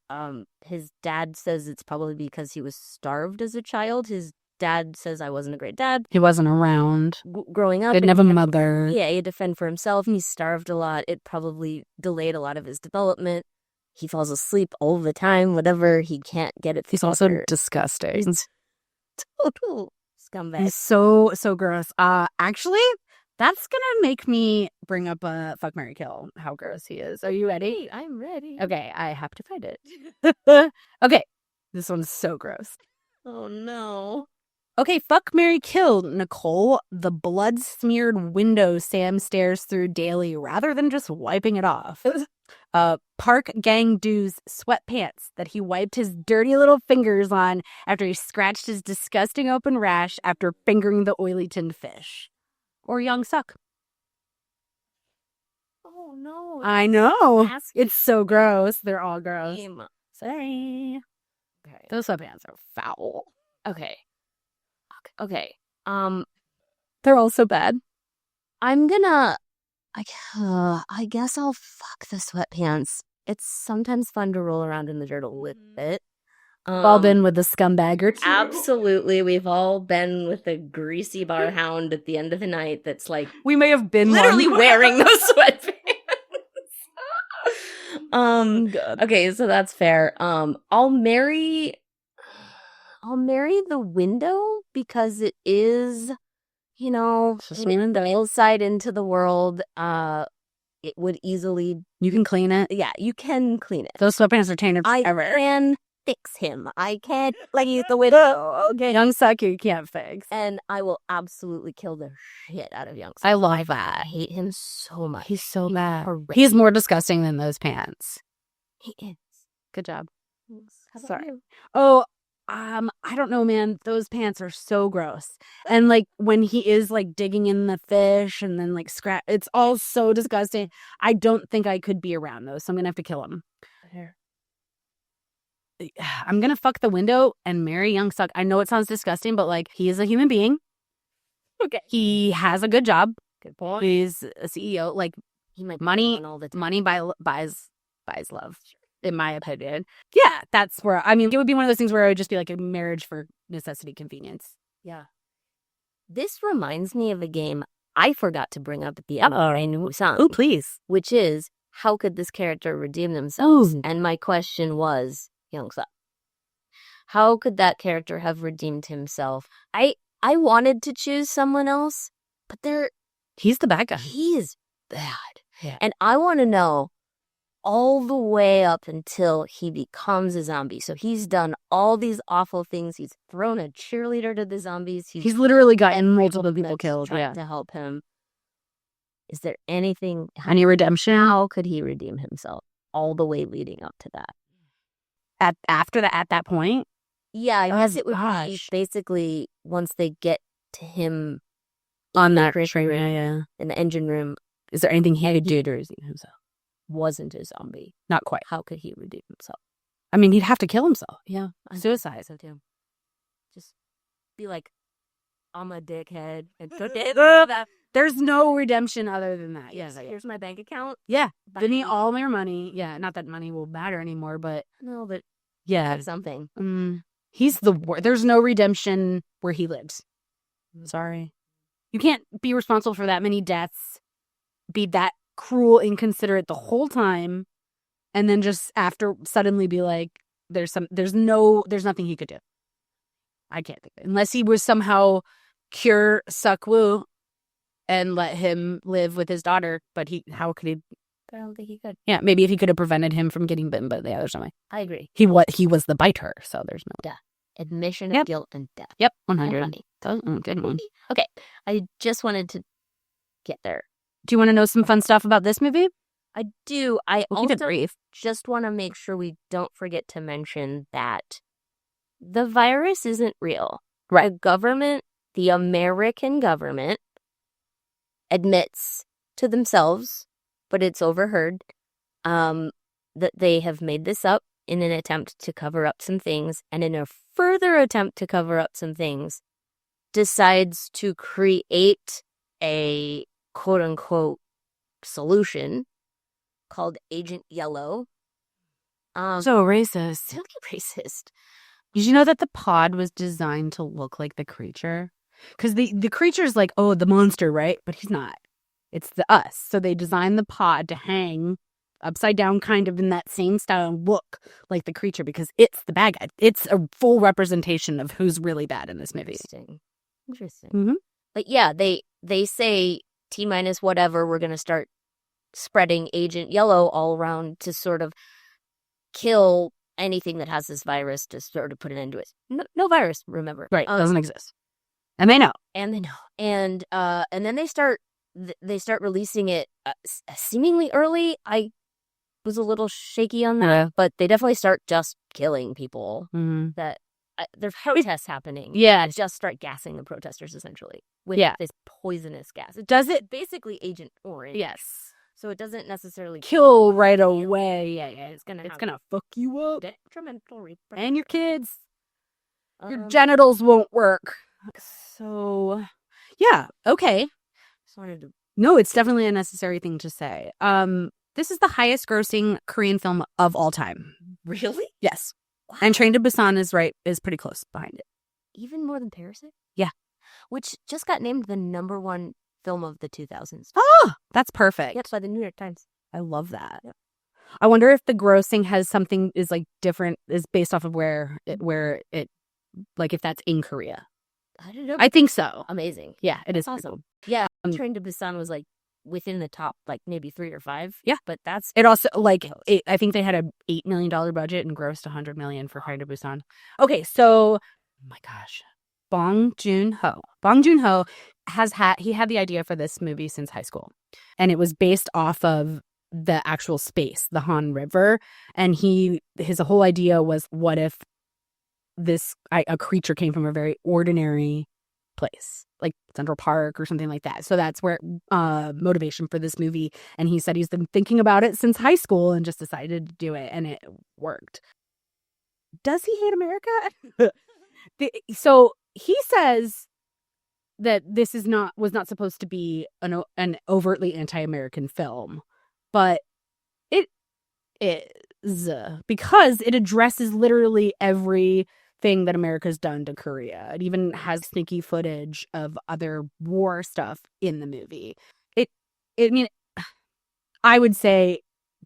his dad says it's probably because he was starved as a child. His dad says I wasn't a great dad. He wasn't around. Growing up. Didn't have a mother. Yeah, he had to fend for himself. He starved a lot. It probably delayed a lot of his development. He falls asleep all the time, whatever. He can't get it. He's also disgusting. He's total scumbag. He's so gross. Actually, that's gonna make me bring up a fuck, marry, kill. How gross he is. Are you ready? I'm ready. Okay, I have to find it. Okay, this one's so gross. Oh no. Okay, fuck, marry, kill. Nicole, the blood-smeared window Sam stares through daily rather than just wiping it off. Park Gang-doo's sweatpants that he wiped his dirty little fingers on after he scratched his disgusting open rash after fingering the oily tinned fish. Or Young Suk. Oh no. I know. It's so gross. They're all gross. Game. Sorry. Okay. Those sweatpants are foul. Okay. They're all so bad. I'm gonna. I guess I'll fuck the sweatpants. It's sometimes fun to roll around in the dirt a little bit. We've all been with the scumbag or two. Absolutely. We've all been with a greasy bar hound at the end of the night that's like We may have been literally one. wearing those sweatpants. God. Okay, so that's fair. I'll marry the window because it is, Just a window. the hillside into the world. It would easily. You can clean it. Yeah, you can clean it. Those sweatpants are tainted I forever. can fix him. I can't use the window. Okay, Young Suk, you can't fix. And I will absolutely kill the shit out of Young Suk. I love that. I hate him so much. He's so bad. horrific. He's more disgusting than those pants. He is. Good job. How about Sorry. you? Oh, I don't know, man. Those pants are so gross. And like when he is like digging in the fish and then like scratch, it's all so disgusting. I don't think I could be around those, so I'm gonna have to kill him. Here. I'm gonna fuck the window and marry Young Suk. I know it sounds disgusting, but like he is a human being. Okay. He has a good job. Good point. He's a CEO. Like He might be money, on all the time. money buys love. In my opinion. Yeah, that's where, I mean, it would be one of those things where it would just be like a marriage for necessity convenience. Yeah. This reminds me of a game I forgot to bring up at the end of Busan. Oh, please. Which is, how could this character redeem themselves? Oh. And my question was, Young Suk. How could that character have redeemed himself? I wanted to choose someone else, but He's the bad guy. he is bad. Yeah. And I want to know all the way up until he becomes a zombie. So he's done all these awful things. He's thrown a cheerleader to the zombies. He's literally gotten multiple people killed. Trying Yeah. to help him. Is there anything? Any redemption? How could he redeem himself all the way leading up to that? At that point? Yeah, I guess Oh, it would be gosh. basically once they get to him On that train train. room. Yeah. in the engine room, Is there anything he could do to redeem himself? wasn't a zombie. Not quite. How could he redeem himself? I mean, he'd have to kill himself. Yeah, Suicide. So too. Just be like, I'm a dickhead. And There's no redemption other than that. yes, here's my bank account. Yeah. Bye. Give me all your money. Yeah. Not that money will matter anymore, but No, but yeah. something. He's the worst. There's no redemption where he lives. Sorry. You can't be responsible for that many deaths, be that cruel, inconsiderate the whole time, and then just after suddenly be like, there's nothing he could do. I can't think of it. Unless he was somehow cure Suk-woo and let him live with his daughter. But how could he? I don't think he could. Yeah, maybe if he could have prevented him from getting bitten, but yeah, there's no way. I agree. He was the biter, so there's no. Admission Yep. of guilt and death. Yep, And 100. money. Good one. Okay, I just wanted to get there. Do you want to know some fun stuff about this movie? I do. I We'll keep it also brief. just want to make sure we don't forget to mention that the virus isn't real. Right. The American government, admits to themselves, but it's overheard, that they have made this up in an attempt to cover up some things, and in a further attempt to cover up some things, decides to create a quote-unquote solution called Agent Yellow. So racist. Really racist. Did you know that the pod was designed to look like the creature? Because the creature's like, oh, the monster, right? But he's not. It's the us. So they designed the pod to hang upside down, kind of in that same style and look like the creature, because it's the bad guy. It's a full representation of who's really bad in this movie. Interesting. Mm-hmm. Like, yeah, they say T minus whatever, we're going to start spreading Agent Yellow all around to sort of kill anything that has this virus, to sort of put an end to it. No virus, remember. Right. Doesn't exist. And they know. And they know. And then they start releasing it seemingly early. I was a little shaky on that, but they definitely start just killing people. Mm-hmm. That there's protests happening. Yeah. Just start gassing the protesters, essentially, with this poisonous gas. Does it basically Agent Orange? Yes. So it doesn't necessarily kill right away. Yeah, it's gonna fuck you up. Detrimental repercussions. And your kids. Your genitals won't work. So, yeah, okay. Just wanted to... No, it's definitely a necessary thing to say. This is the highest grossing Korean film of all time. Really? Yes. Wow. And Train to Busan is pretty close behind it. Even more than Parasite? Yeah. Which just got named the #1 film of the 2000s. Oh, that's perfect. Yes, by the New York Times. I love that. Yep. I wonder if the grossing has something is like different, is based off of where it like if that's in Korea. I don't know. I think so. Amazing. Yeah, it is awesome. cool. Yeah, Train to Busan was like within the top, like maybe 3 or 5. Yeah, but that's it. Also, like I think they had a $8 million budget and grossed $100 million for Train to Busan. Okay, so oh my gosh, Bong Joon-ho. Bong Joon-ho had the idea for this movie since high school, and it was based off of the actual space, the Han River, and his whole idea was, what if a creature came from a very ordinary place, like Central Park or something like that. So that's where motivation for this movie. And he said he's been thinking about it since high school and just decided to do it, and it worked. Does he hate America? So he says that this was not supposed to be an overtly anti-American film, but it is, because it addresses literally everything that America's done to Korea. It even has sneaky footage of other war stuff in the movie. I mean, I would say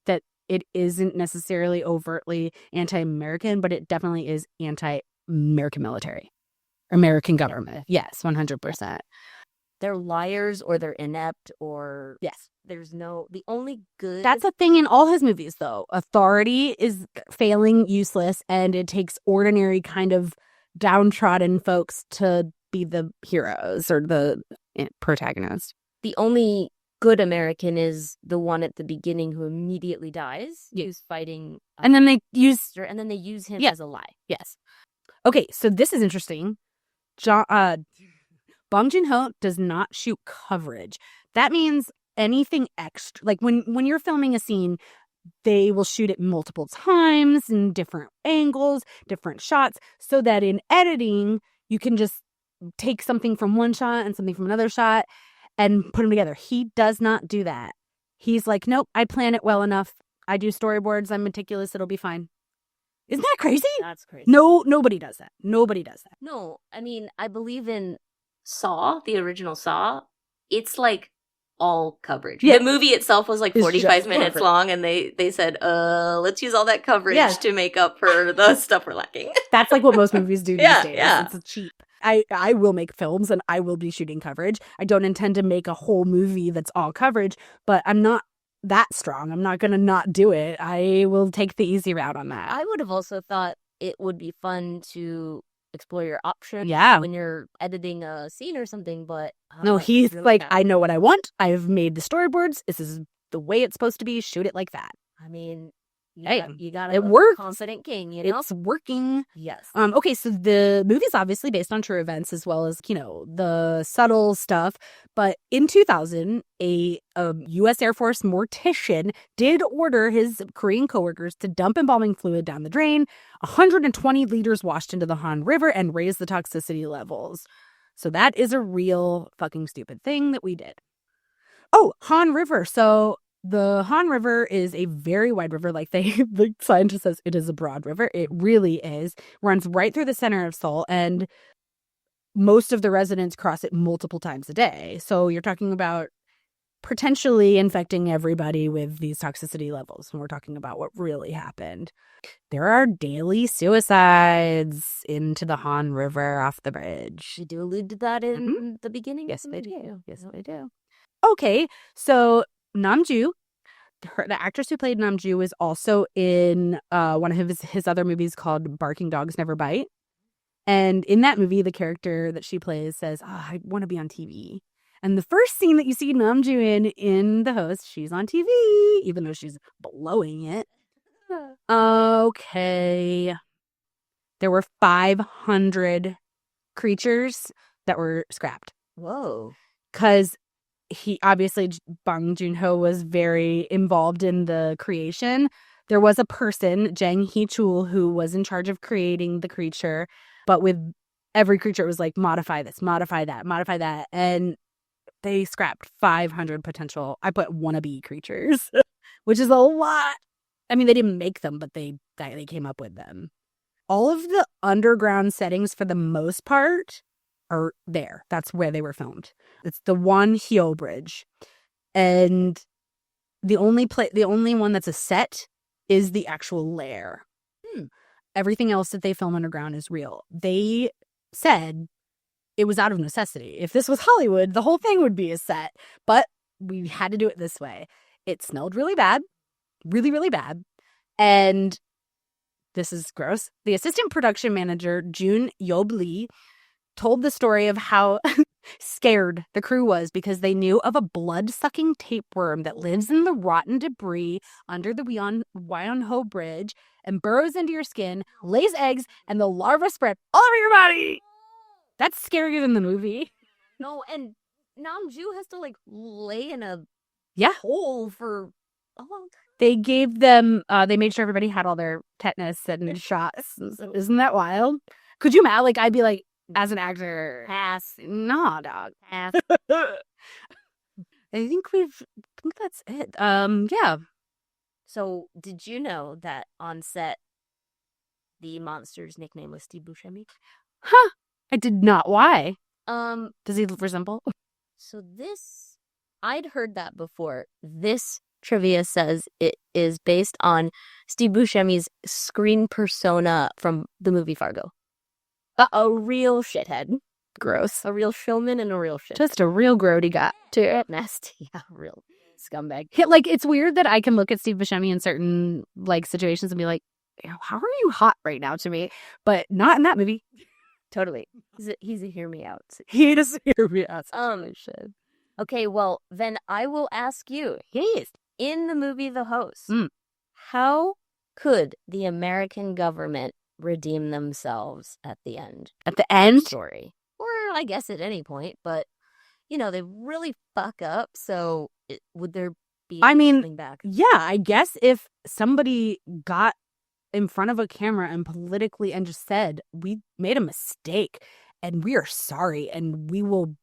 that it isn't necessarily overtly anti-American, but it definitely is anti-American military, American government. Yes, 100%. They're liars, or they're inept, or yes, the only good. That's a thing in all his movies, though. Authority is failing, useless, and it takes ordinary kind of downtrodden folks to be the heroes or the protagonist. The only good American is the one at the beginning who immediately dies, who's fighting, and then they use him as a lie. Yes. Okay, so this is interesting. Bong Joon-ho does not shoot coverage. That means anything extra. Like when you're filming a scene, they will shoot it multiple times in different angles, different shots, so that in editing, you can just take something from one shot and something from another shot and put them together. He does not do that. He's like, nope, I plan it well enough. I do storyboards. I'm meticulous. It'll be fine. Isn't that crazy? That's crazy. No, nobody does that. Nobody does that. No, I mean, I believe in Saw, the original Saw. It's like all coverage. Yeah. The movie itself was like 45 minutes long, and they said, let's use all that coverage to make up for the stuff we're lacking. That's like what most movies do these days. Yeah. It's cheap. I will make films and I will be shooting coverage. I don't intend to make a whole movie that's all coverage, but I'm not that strong. I'm not going to not do it. I will take the easy route on that. I would have also thought it would be fun to explore your options when you're editing a scene or something, but no, he's like, I know what I want. I've made the storyboards. This is the way it's supposed to be. Shoot it like that. I mean, you got it works. Confident king, you know? It's working. Yes. Okay, so the movie's obviously based on true events as well as, the subtle stuff. But in 2000, a U.S. Air Force mortician did order his Korean coworkers to dump embalming fluid down the drain. 120 liters washed into the Han River and raised the toxicity levels. So that is a real fucking stupid thing that we did. Oh, Han River. So The Han River is a very wide river. Like the scientist says, it is a broad river. It really is. Runs right through the center of Seoul, and most of the residents cross it multiple times a day. So you're talking about potentially infecting everybody with these toxicity levels when we're talking about what really happened. There are daily suicides into the Han River off the bridge. We do allude to that in the beginning. Yes, they do. Yes, they do. Okay, so Namju, the actress who played Namju, was also in one of his other movies called Barking Dogs Never Bite. And in that movie, the character that she plays says, I want to be on TV. And the first scene that you see Namju in The Host, she's on TV, even though she's blowing it. Okay. There were 500 creatures that were scrapped. Whoa. Because Bong Joon-ho was very involved in the creation. There was a person, Jang Hee-chul, who was in charge of creating the creature. But with every creature, it was like, modify this, modify that, modify that. And they scrapped 500 potential, I put wannabe creatures, which is a lot. I mean, they didn't make them, but they came up with them. All of the underground settings, for the most part, are there. That's where they were filmed. It's the Won-hyo Bridge. And the only one that's a set is the actual lair. Everything else that they film underground is real. They said it was out of necessity. If this was Hollywood, the whole thing would be a set. But we had to do it this way. It smelled really bad. Really, really bad. And this is gross. The assistant production manager, Jun Yob Lee, told the story of how scared the crew was because they knew of a blood-sucking tapeworm that lives in the rotten debris under the Wyeonho Bridge and burrows into your skin, lays eggs, and the larvae spread all over your body. That's scarier than the movie. No, and Namju has to, like, lay in a Yeah. hole for a long time. They gave them, they made sure everybody had all their tetanus and shots. Isn't that wild? Could you imagine? Like, I'd be like, as an actor, Pass. nah, dog. Pass. I think that's it. Yeah. So, did you know that on set, the monster's nickname was Steve Buscemi? Huh. I did not. Why? Does he resemble? So I'd heard that before. This trivia says it is based on Steve Buscemi's screen persona from the movie Fargo. A real shithead. Gross. A real showman and a real shithead. Just a real grody guy. Nasty. Yeah, real scumbag. Like, it's weird that I can look at Steve Buscemi in certain, like, situations and be like, how are you hot right now to me? But not in that movie. Totally. He's a hear me out. He does hear me out. Shit. Okay, well, then I will ask you. Yes. In the movie The Host, how could the American government redeem themselves at the end? At the end? Story. Or I guess at any point, but, they really fuck up, so would there be something back? Yeah, I guess if somebody got in front of a camera and politically and just said, we made a mistake and we are sorry and we will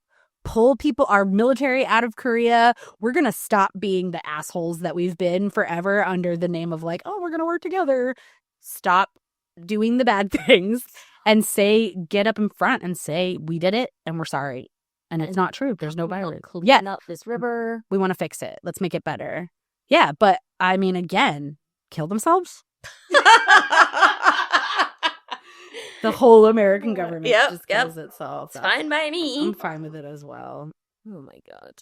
pull our military out of Korea. We're going to stop being the assholes that we've been forever under the name of like, oh, we're going to work together. Stop doing the bad things and get up in front and say, we did it and we're sorry. And it's not true. There's no virus. Clean up this river. We want to fix it. Let's make it better. Yeah, but I mean, again, kill themselves? The whole American government just kills itself. It's fine by me. I'm fine with it as well. Oh my god.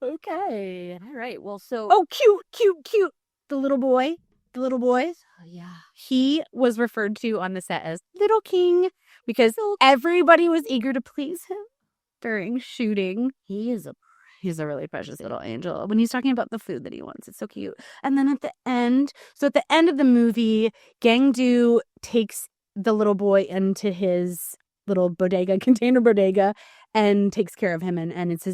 Okay. All right. Well, so. Oh, cute. The little boys. Oh, yeah. He was referred to on the set as Little King because everybody was eager to please him during shooting. He's a really precious little angel. When he's talking about the food that he wants, it's so cute. And then at the end of the movie, Gangdu takes the little boy into his little container bodega, and takes care of him. And it's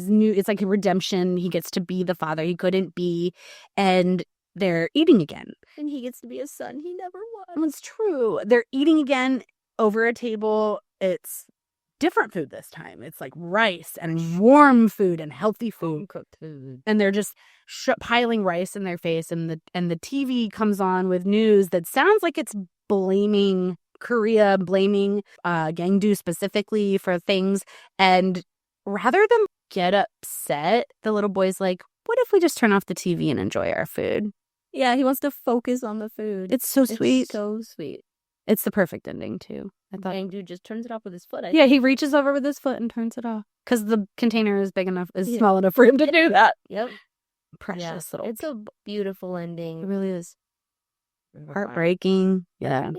like a redemption. He gets to be the father he couldn't be. And they're eating again. And he gets to be a son he never was. It's true. They're eating again over a table. It's different food this time. It's like rice and warm food and healthy food. Cooked food. And they're just piling rice in their face, and the TV comes on with news that sounds like it's blaming Korea, blaming Gangdu specifically for things. And rather than get upset, the little boy's like, what if we just turn off the TV and enjoy our food? Yeah, he wants to focus on the food. It's so sweet. It's so sweet. It's the perfect ending, too. I thought. Gangdu just turns it off with his foot. Yeah, he reaches over with his foot and turns it off. Because the container is small enough for him to do that. Yep. Precious little. It's a beautiful ending. It really is. Heartbreaking. Yeah.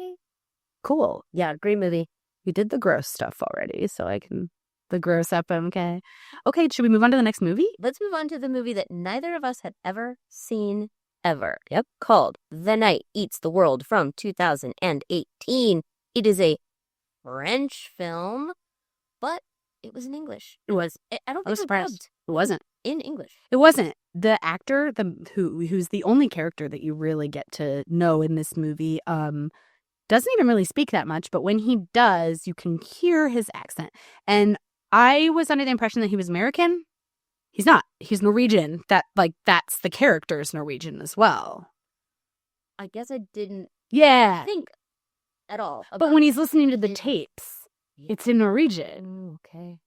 Cool. Yeah, great movie. We did the gross stuff already, so I can... The gross FMK. Okay, should we move on to the next movie? Let's move on to the movie that neither of us had ever seen ever. Yep. Called The Night Eats the World from 2018. It is a French film, but it was in English. It was. I don't think I was surprised. It wasn't. In English. It wasn't. The actor, who's the only character that you really get to know in this movie, doesn't even really speak that much, but when he does, you can hear his accent. And I was under the impression that he was American. He's not. He's Norwegian. That's the character's Norwegian as well. I guess I didn't think at all. But when he's listening to the tapes, it's in Norwegian. Okay.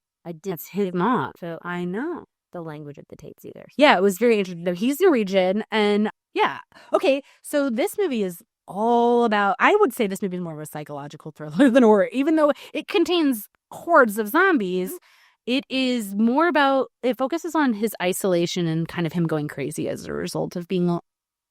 That's his mom. So I know. The language of the tapes either. Yeah, it was very interesting. He's Norwegian, and yeah. Okay, so this movie is all about, I would say this movie is more of a psychological thriller than horror. Even though it contains hordes of zombies, it is more about, it focuses on his isolation and kind of him going crazy as a result of being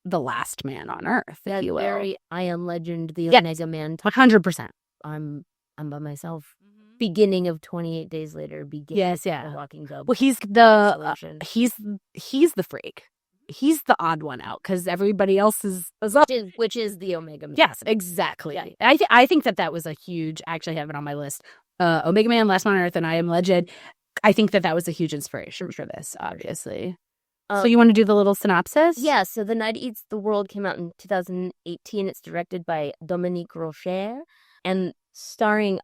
the last man on Earth, if you will. Very I Am Legend, the Omega Man. 100%. I'm by myself. Beginning of 28 Days Later. The Walking Dub. Well, he's the freak. He's the odd one out because everybody else is which is the Omega Man. Yes, exactly. Yeah. I think that was a huge. I actually have it on my list. Omega Man, Last Man on Earth, and I Am Legend. I think that was a huge inspiration for this, obviously. So you want to do the little synopsis? Yeah. So The Night Eats the World came out in 2018. It's directed by Dominique Rocher and starring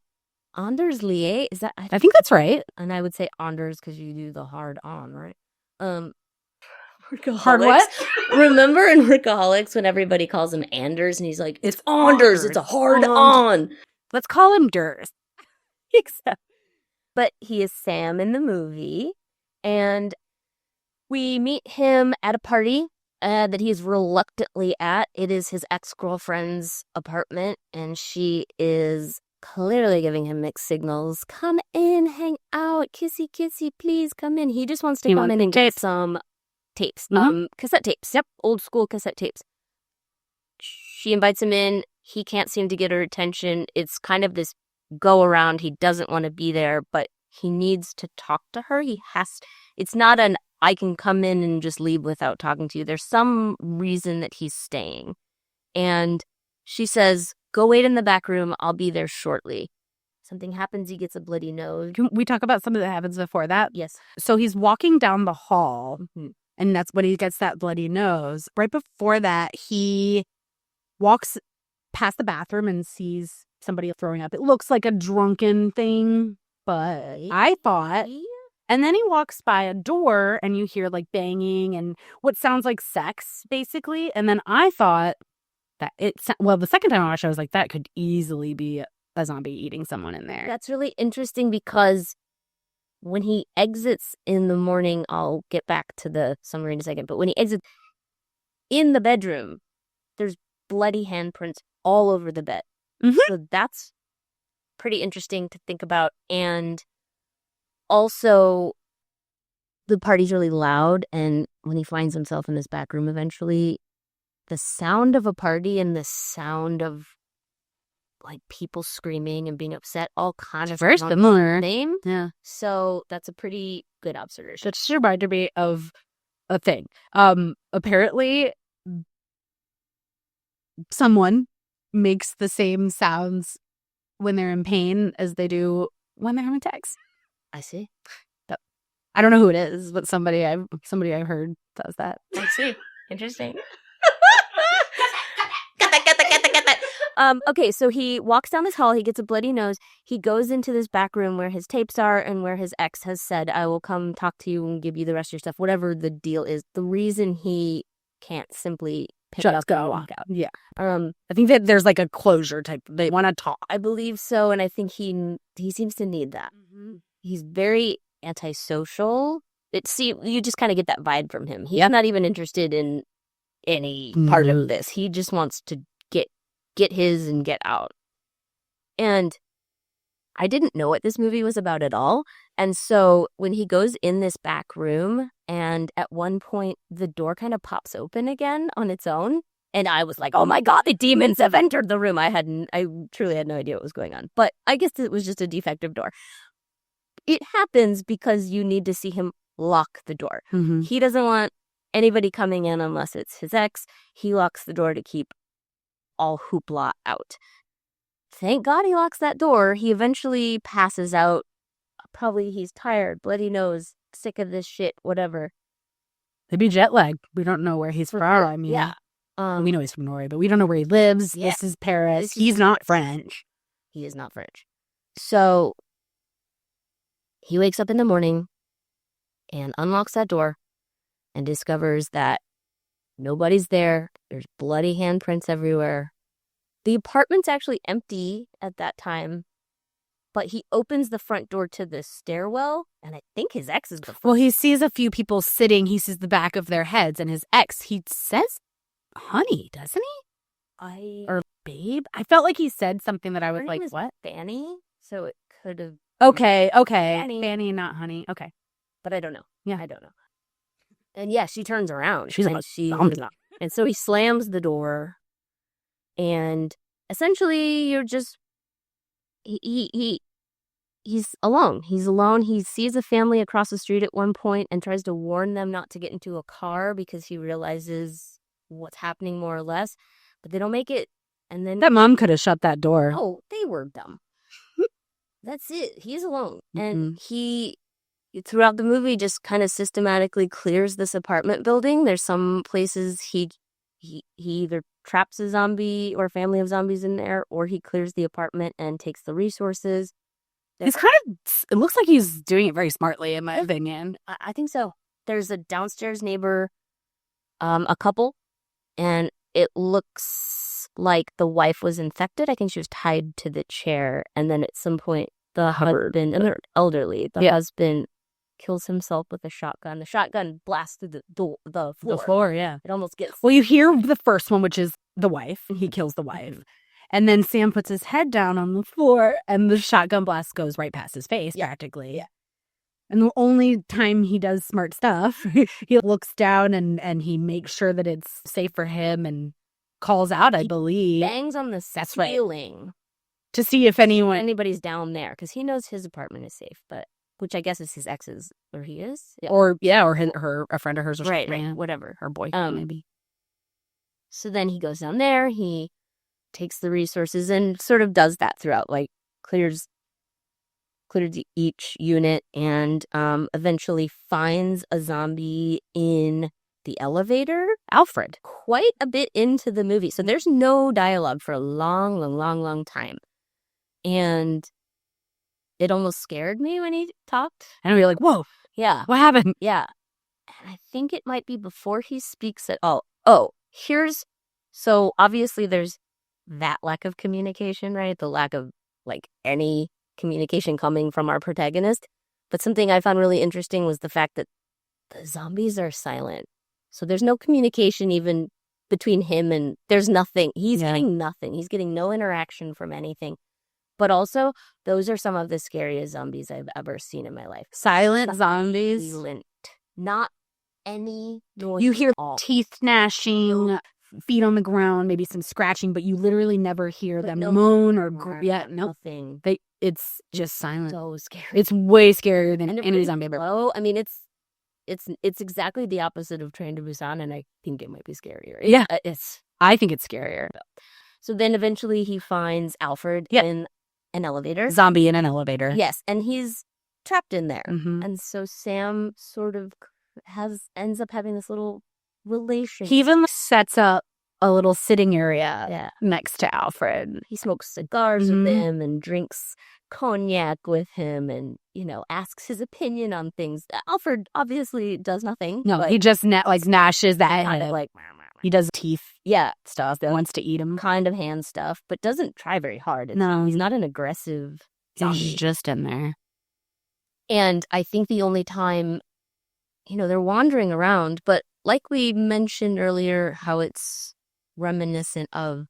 Anders Lié. Is that? I think that's right. And I would say Anders because you do the hard on, right? Hard what? Remember in Workaholics when everybody calls him Anders and he's like, it's Anders. It's a hard on. Let's call him Durs. But he is Sam in the movie, and we meet him at a party that he is reluctantly at. It is his ex-girlfriend's apartment, and she is clearly giving him mixed signals. Come in, hang out, kissy, kissy, please come in. He just wants to come in and get some tapes, cassette tapes. Yep, old school cassette tapes. She invites him in. He can't seem to get her attention. It's kind of this go around. He doesn't want to be there, but he needs to talk to her. It's not an I can come in and just leave without talking to you. There's some reason that he's staying. And she says, go wait in the back room. I'll be there shortly. Something happens. He gets a bloody nose. Can we talk about something that happens before that? Yes. So he's walking down the hall, and that's when he gets that bloody nose. Right before that, he walks past the bathroom and sees somebody throwing up. It looks like a drunken thing, but I thought... And then he walks by a door, and you hear, like, banging and what sounds like sex, basically. And then I thought that the second time I watched it, I was like, that could easily be a zombie eating someone in there. That's really interesting because when he exits in the morning, I'll get back to the summary in a second, but when he exits in the bedroom, there's bloody handprints all over the bed. So that's pretty interesting to think about. And also, the party's really loud, and when he finds himself in this back room eventually, the sound of a party and the sound of like people screaming and being upset all kind of very similar. Name. Yeah. So that's a pretty good observation. That just reminded me of a thing. Apparently, someone makes the same sounds when they're in pain as they do when they're having sex. I see. I don't know who it is, but somebody I heard does that. I see. Interesting. Okay, so he walks down this hall. He gets a bloody nose. He goes into this back room where his tapes are and where his ex has said, I will come talk to you and give you the rest of your stuff, whatever the deal is. The reason he can't simply pick up and walk out. Yeah. I think that there's like a closure type. They want to talk. I believe so, and I think he seems to need that. Mm-hmm. He's very antisocial. You just kind of get that vibe from him. He's not even interested in any part of this. He just wants to get his and get out. And I didn't know what this movie was about at all. And so when he goes in this back room and at one point the door kind of pops open again on its own. And I was like, oh my God, the demons have entered the room. I truly had no idea what was going on. But I guess it was just a defective door. It happens because you need to see him lock the door. Mm-hmm. He doesn't want anybody coming in unless it's his ex. He locks the door to keep all hoopla out. Thank God he locks that door. He eventually passes out. Probably he's tired, bloody nose, sick of this shit, whatever. Maybe jet lag. We don't know where he's from. I mean, yeah. We know he's from Norway, but we don't know where he lives. Yeah. This is Paris. He's not French. He is not French. So he wakes up in the morning and unlocks that door and discovers that nobody's there. There's bloody handprints everywhere. The apartment's actually empty at that time, but he opens the front door to the stairwell, and I think his ex is the front. Well, he sees a few people sitting. He sees the back of their heads, and his ex, he says, honey, doesn't he? Or babe? I felt like he said something that I was like, what? Fanny? So it could have... Okay. Fanny, not honey. Okay. But I don't know. Yeah. I don't know. And yeah, she turns around. She's like, and so he slams the door, and essentially you're just he's alone. He's alone. He sees a family across the street at one point and tries to warn them not to get into a car because he realizes what's happening more or less, but they don't make it. And then that mom could have shut that door. Oh, they were dumb. That's it. He's alone. And he, throughout the movie, just kind of systematically clears this apartment building. There's some places he either traps a zombie or a family of zombies in there, or he clears the apartment and takes the resources. It looks like he's doing it very smartly, in my opinion. I think so. There's a downstairs neighbor, a couple, and it looks like the wife was infected. I think she was tied to the chair, and then at some point the husband, and they're elderly, the husband kills himself with a shotgun. The shotgun blasts through the floor. The floor, yeah. It almost gets... Well, you hear the first one, which is the wife. He kills the wife. And then Sam puts his head down on the floor, and the shotgun blast goes right past his face, practically. Yeah. And the only time he does smart stuff, he looks down and he makes sure that it's safe for him and calls out, I believe. Bangs on the ceiling. To see if anybody's down there, because he knows his apartment is safe, but... Which I guess is his ex's, or he is? Yeah. Or a friend of hers. Or right, whatever. Her boyfriend, maybe. So then he goes down there, he takes the resources and sort of does that throughout, like clears each unit, and eventually finds a zombie in the elevator. Alfred. Quite a bit into the movie. So there's no dialogue for a long time. And... it almost scared me when he talked. And we were like, whoa. Yeah. What happened? Yeah. And I think it might be before he speaks at all. So obviously there's that lack of communication, right? The lack of like any communication coming from our protagonist. But something I found really interesting was the fact that the zombies are silent. So there's no communication even between him and there's nothing. He's getting nothing. He's getting no interaction from anything. But also, those are some of the scariest zombies I've ever seen in my life. Silent zombies? Silent. Not any noise. You hear teeth gnashing, feet on the ground, maybe some scratching, but you literally never hear them moan or nothing. It's just silent. So scary. It's way scarier than any zombie ever. Oh, I mean, it's exactly the opposite of Train to Busan, and I think it might be scarier. I think it's scarier. So then eventually he finds Alfred in an elevator. Zombie in an elevator. Yes, and he's trapped in there. Mm-hmm. And so Sam sort of ends up having this little relationship. He even sets up a little sitting area Yeah. next to Alfred. He smokes cigars Mhm. with him and drinks cognac with him and, asks his opinion on things. Alfred obviously does nothing. No, but he just gnashes that kind head. of like, He does teeth yeah, stuff. Wants to eat him. kind of hand stuff, but doesn't try very hard. No. He's not an aggressive zombie. He's just in there. And I think the only time, they're wandering around, but like we mentioned earlier, how it's reminiscent of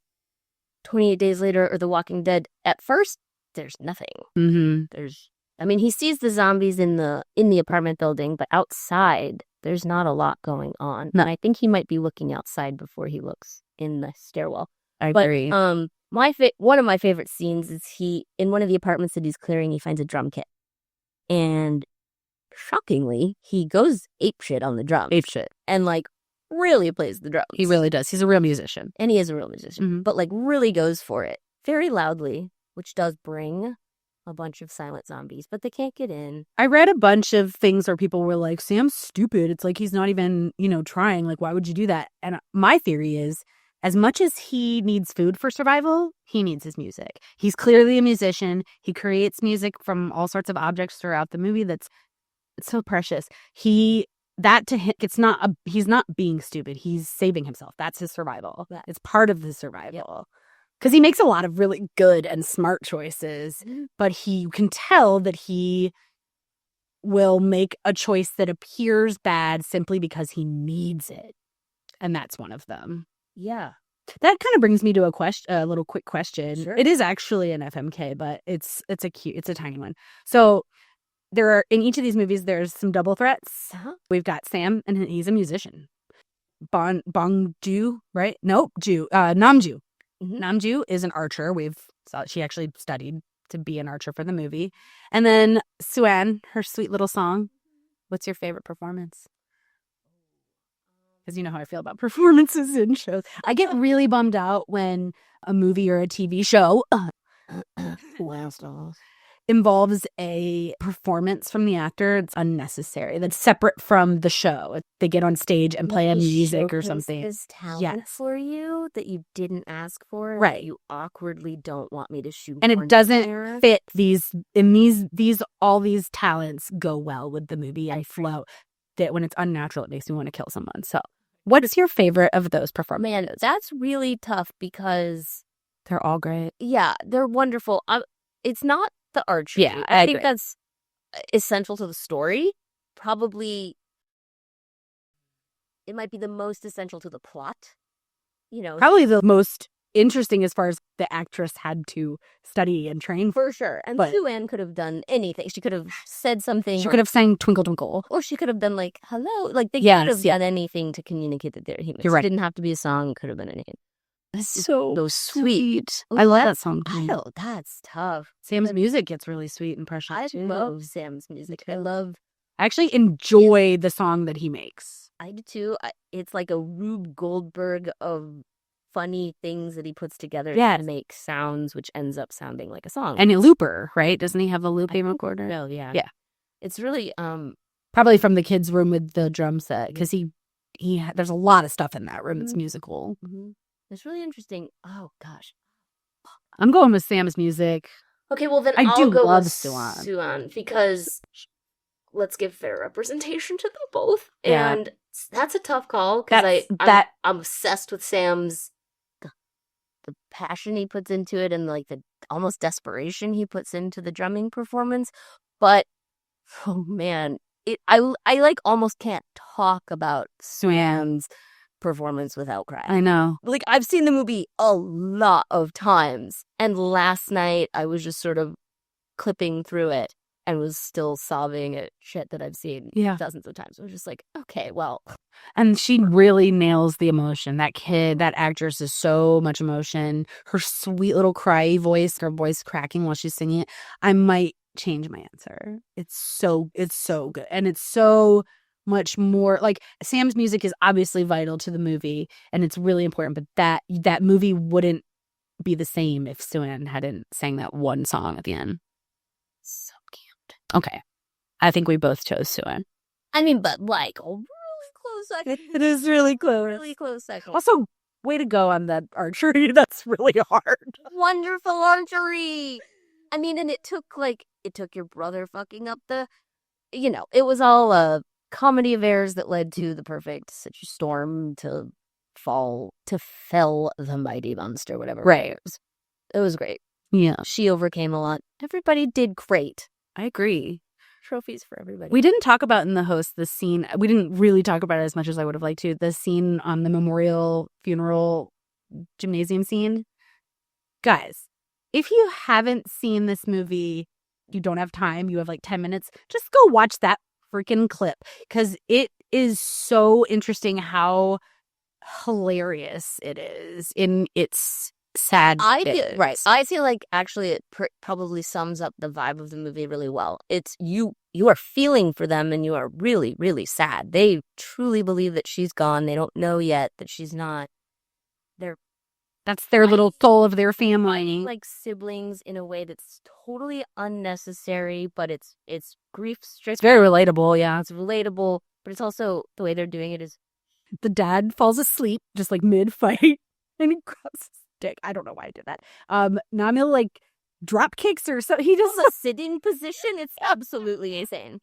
28 Days Later or The Walking Dead. At first, there's nothing. Mm-hmm. He sees the zombies in the apartment building, but outside, there's not a lot going on. No. And I think he might be looking outside before he looks in the stairwell. I agree. One of my favorite scenes is in one of the apartments that he's clearing, he finds a drum kit. And shockingly, he goes apeshit on the drums. Apeshit. And, really plays the drums. He really does. He's a real musician. And he is a real musician. Mm-hmm. But, really goes for it. Very loudly, which does bring a bunch of silent zombies. But they can't get in. I read a bunch of things where people were like, Sam's stupid. It's like he's not even, trying. Like, why would you do that? And my theory is, as much as he needs food for survival, he needs his music. He's clearly a musician. He creates music from all sorts of objects throughout the movie it's so precious. He's not being stupid. He's saving himself. That's his survival. Yeah. It's part of his survival. Because he makes a lot of really good and smart choices, but you can tell that he will make a choice that appears bad simply because he needs it. And that's one of them. Yeah. That kind of brings me to a little quick question. Sure. It is actually an FMK, but it's a tiny one. So in each of these movies, there's some double threats. Uh-huh. We've got Sam, and he's a musician. Bongju, right? Nope, Namju. Mm-hmm. Namju is an archer. She actually studied to be an archer for the movie. And then Suan, her sweet little song. What's your favorite performance? Because you know how I feel about performances in shows. I get really bummed out when a movie or a TV show involves a performance from the actor. It's unnecessary. That's separate from the show. They get on stage and play a music or something. Is talent for you that you didn't ask for, right? You awkwardly don't want me to shoot, and it doesn't fit all these talents go well with the movie and flow. That when it's unnatural, it makes me want to kill someone. So, what is your favorite of those performances? Man, that's really tough because they're all great. Yeah, they're wonderful. It's not the archery. Yeah, I think that's essential to the story. Probably, it might be the most essential to the plot. Probably the most interesting as far as the actress had to study and train for sure. And Suan could have done anything. She could have said something. She could have sang "Twinkle Twinkle," or she could have done "Hello." They could have done anything to communicate that they're humans. You're right. It didn't have to be a song. It could have been anything. That's so sweet. I love that song. Oh, that's tough. Sam's music gets really sweet and precious too. I love Sam's music. I actually enjoy the song that he makes. I do too. It's like a Rube Goldberg of funny things that he puts together to make sounds, which ends up sounding like a song. And a looper, right? Doesn't he have a looping recorder? No, yeah. Yeah. It's really probably from the kids' room with the drum set, because he there's a lot of stuff in that room that's musical. Mm-hmm. It's really interesting. Oh gosh, I'm going with Sam's music. Okay, well then I'll go with Suan because let's give fair representation to them both. Yeah. And that's a tough call because I'm obsessed with Sam's the passion he puts into it and the almost desperation he puts into the drumming performance. But oh man, I almost can't talk about Suan's performance without crying. I know. I've seen the movie a lot of times, and last night I was just sort of clipping through it and was still sobbing at shit that I've seen dozens of times. I was just like, okay, well. And she really nails the emotion. That actress is so much emotion. Her sweet little cry voice, her voice cracking while she's singing it. I might change my answer. It's so good. And it's so much more Sam's music is obviously vital to the movie and it's really important, but that movie wouldn't be the same if Suan hadn't sang that one song at the end. So cute. Okay. I think we both chose Suan. I mean, but a really close second. It is really close. Really close second. Also, way to go on that archery. That's really hard. Wonderful archery. I mean, and it took your brother fucking up it was all a comedy of errors that led to the perfect such a storm to fell the mighty monster, whatever. Right. It was great. Yeah. She overcame a lot. Everybody did great. I agree. Trophies for everybody. We didn't talk about in the host the scene. We didn't really talk about it as much as I would have liked to. The scene on the memorial funeral gymnasium scene. Guys, if you haven't seen this movie, you don't have time, you have like 10 minutes, just go watch that freaking clip because it is so interesting how hilarious it is in its sad bits. Right. I feel like actually it probably sums up the vibe of the movie really well. It's you are feeling for them and you are really, really sad. They truly believe that she's gone. They don't know yet that she's not. That's their little soul of their family. Like siblings in a way that's totally unnecessary, but it's grief-stricken. It's very relatable, yeah. It's relatable, but it's also the way they're doing it is. The dad falls asleep just like mid-fight and he grabs his stick. I don't know why I did that. Namil like drop kicks or so. He does a sitting position. It's absolutely insane.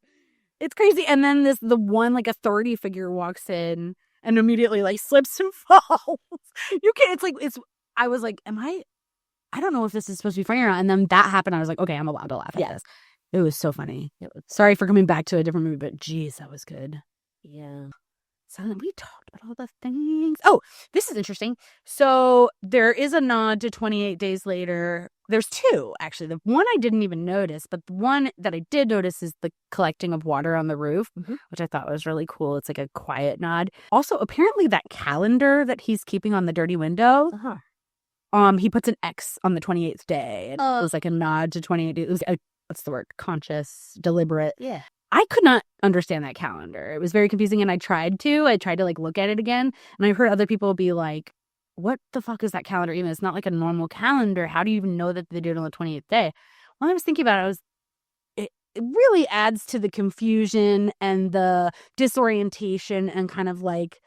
It's crazy. And then the one like authority figure walks in and immediately like slips and falls. You can't. I was like, I don't know if this is supposed to be funny or not. And then that happened. I was like, okay, I'm allowed to laugh at this. It was so funny. Sorry for coming back to a different movie, but geez, that was good. Yeah. So then we talked about all the things. Oh, this is interesting. So there is a nod to 28 Days Later. There's two, actually. The one I didn't even notice, but the one that I did notice is the collecting of water on the roof, which I thought was really cool. It's like a quiet nod. Also, apparently that calendar that he's keeping on the dirty window, he puts an X on the 28th day. And it was like a nod to 28 days. It was what's the word? Conscious, deliberate. Yeah. I could not understand that calendar. It was very confusing, and I tried to like look at it again, and I heard other people be like, what the fuck is that calendar even? It's not like a normal calendar. How do you even know that they do it on the 28th day? Well, I was thinking about it, it really adds to the confusion and the disorientation and kind of like,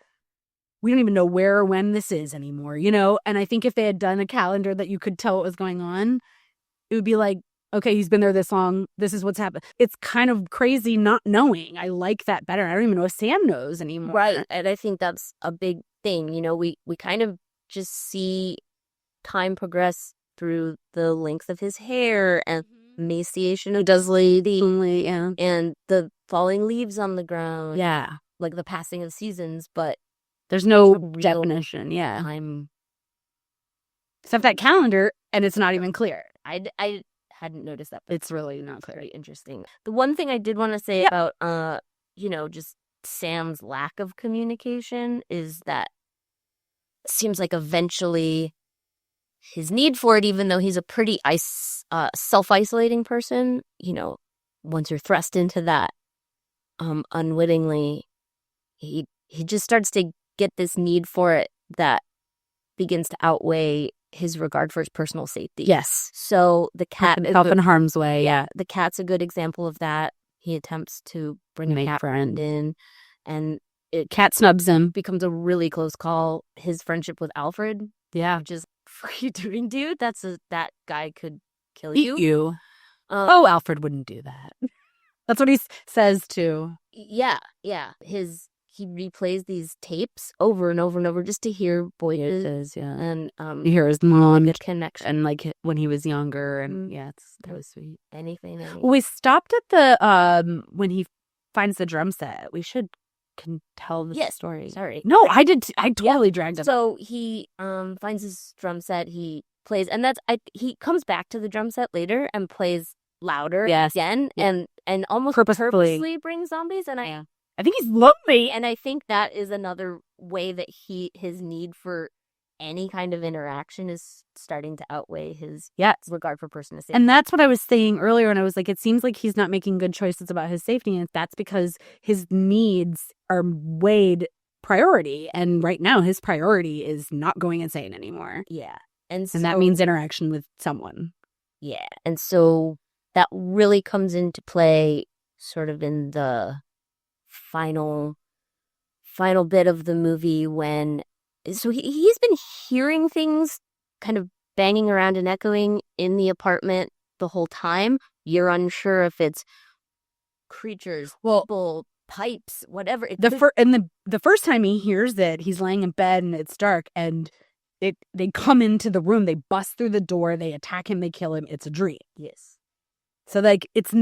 we don't even know where or when this is anymore, And I think if they had done a calendar that you could tell what was going on, it would be like, okay, he's been there this long. This is what's happened. It's kind of crazy not knowing. I like that better. I don't even know if Sam knows anymore. Right. And I think that's a big thing. We kind of just see time progress through the length of his hair and emaciation of Dudley and the falling leaves on the ground. Yeah. Like the passing of seasons, but there's no definition. Yeah. Time. Except that calendar, and it's not even clear. I hadn't noticed that. It's really not clear. Very interesting. The one thing I did want to say about, just Sam's lack of communication is that it seems like eventually his need for it, even though he's a pretty self-isolating person, once you're thrust into that unwittingly, he just starts to get this need for it that begins to outweigh his regard for his personal safety. Yes. So the cat is in harm's way. Yeah. The cat's a good example of that. He attempts to bring a cat friend in, and cat snubs him. Becomes a really close call. His friendship with Alfred. Yeah. Which is, what are you doing, dude? That guy could kill Eat you. Alfred wouldn't do that. That's what he says too. Yeah. Yeah. He replays these tapes over and over and over just to hear voices, and you hear his mom connection, and like when he was younger, and that was sweet. Anything. We stopped at the when he finds the drum set. We can tell the story. Sorry, no, I did. I totally dragged him. So he finds his drum set. He plays, and he comes back to the drum set later and plays louder again, and almost purposely brings zombies. And I think he's lonely. And I think that is another way that his need for any kind of interaction is starting to outweigh his regard for personal safety. And that's what I was saying earlier. And I was like, it seems like he's not making good choices about his safety. And that's because his needs are weighed priority. And right now his priority is not going insane anymore. Yeah. And that means interaction with someone. Yeah. And so that really comes into play sort of in the final bit of the movie when So he's been hearing things kind of banging around and echoing in the apartment the whole time. You're unsure if it's creatures, people, pipes, whatever. The first time he hears it, he's laying in bed and it's dark, and they come into the room, they bust through the door, they attack him, they kill him. It's a dream. Yes. So like it's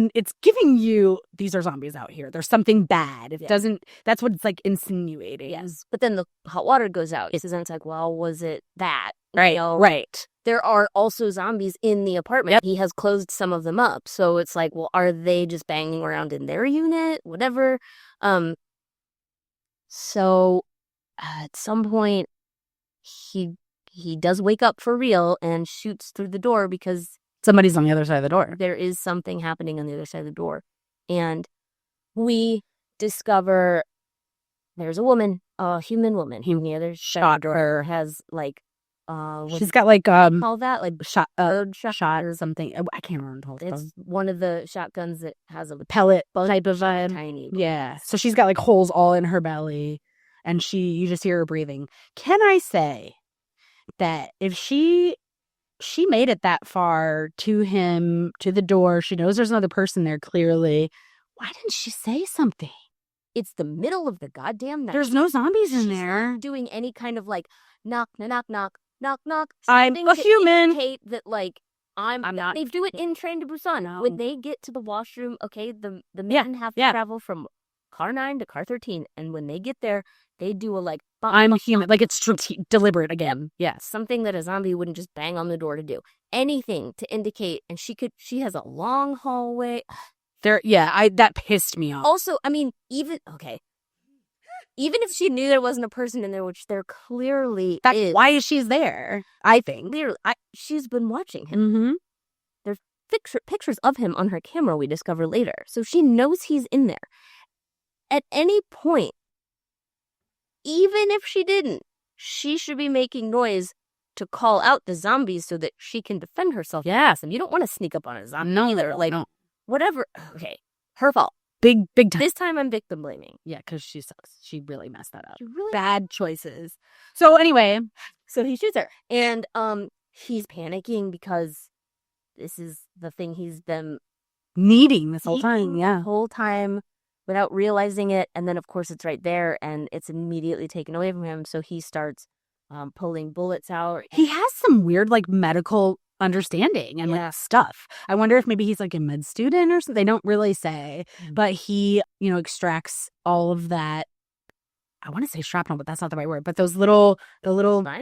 giving you these are zombies out here. There's something bad. It doesn't. That's what it's like insinuating. Yes. But then the hot water goes out. It's like, well, was it that? Right. Right. There are also zombies in the apartment. Yep. He has closed some of them up. So it's like, well, are they just banging around in their unit? Whatever. So at some point, he does wake up for real and shoots through the door because somebody's on the other side of the door. There is something happening on the other side of the door. And we discover there's a woman, a human woman. The other shot her has like she's got like all that like shot or something. I can't remember. It's one of the shotguns that has a pellet type of tiny. Yeah. So she's got like holes all in her belly, and you just hear her breathing. Can I say that if she made it that far to him, to the door, she knows there's another person there clearly, why didn't she say something? It's the middle of the goddamn night. There's no zombies in there. Not doing any kind of like knock, knock, knock, knock, knock. I'm a human. Indicate that like I'm not. They do it in Train to Busan. No. When they get to the washroom, okay, the men have to travel from car 9 to car 13, and when they get there, they do a like. I'm a human. Like it's deliberate again. Yes, something that a zombie wouldn't just bang on the door to do. Anything to indicate, and she has a long hallway. That pissed me off. Also, I mean, even if she knew there wasn't a person in there, which there clearly is. Why is she there? I think. Clearly, she's been watching him. Mm-hmm. There's pictures of him on her camera we discover later. So she knows he's in there. At any point, even if she didn't, she should be making noise to call out the zombies so that she can defend herself. Yes. And you don't want to sneak up on a zombie either. Like, whatever. Okay. Her fault. Big time. This time I'm victim blaming. Yeah, because she sucks. She really messed that up. Really bad choices. So anyway, so he shoots her. And he's panicking because this is the thing he's been needing this whole time. Yeah. The whole time without realizing it. And then of course it's right there and it's immediately taken away from him. So he starts pulling bullets out. He has some weird like medical understanding and like stuff. I wonder if maybe he's like a med student or something. They don't really say, but he, extracts all of that. I want to say shrapnel, but that's not the right word. But the little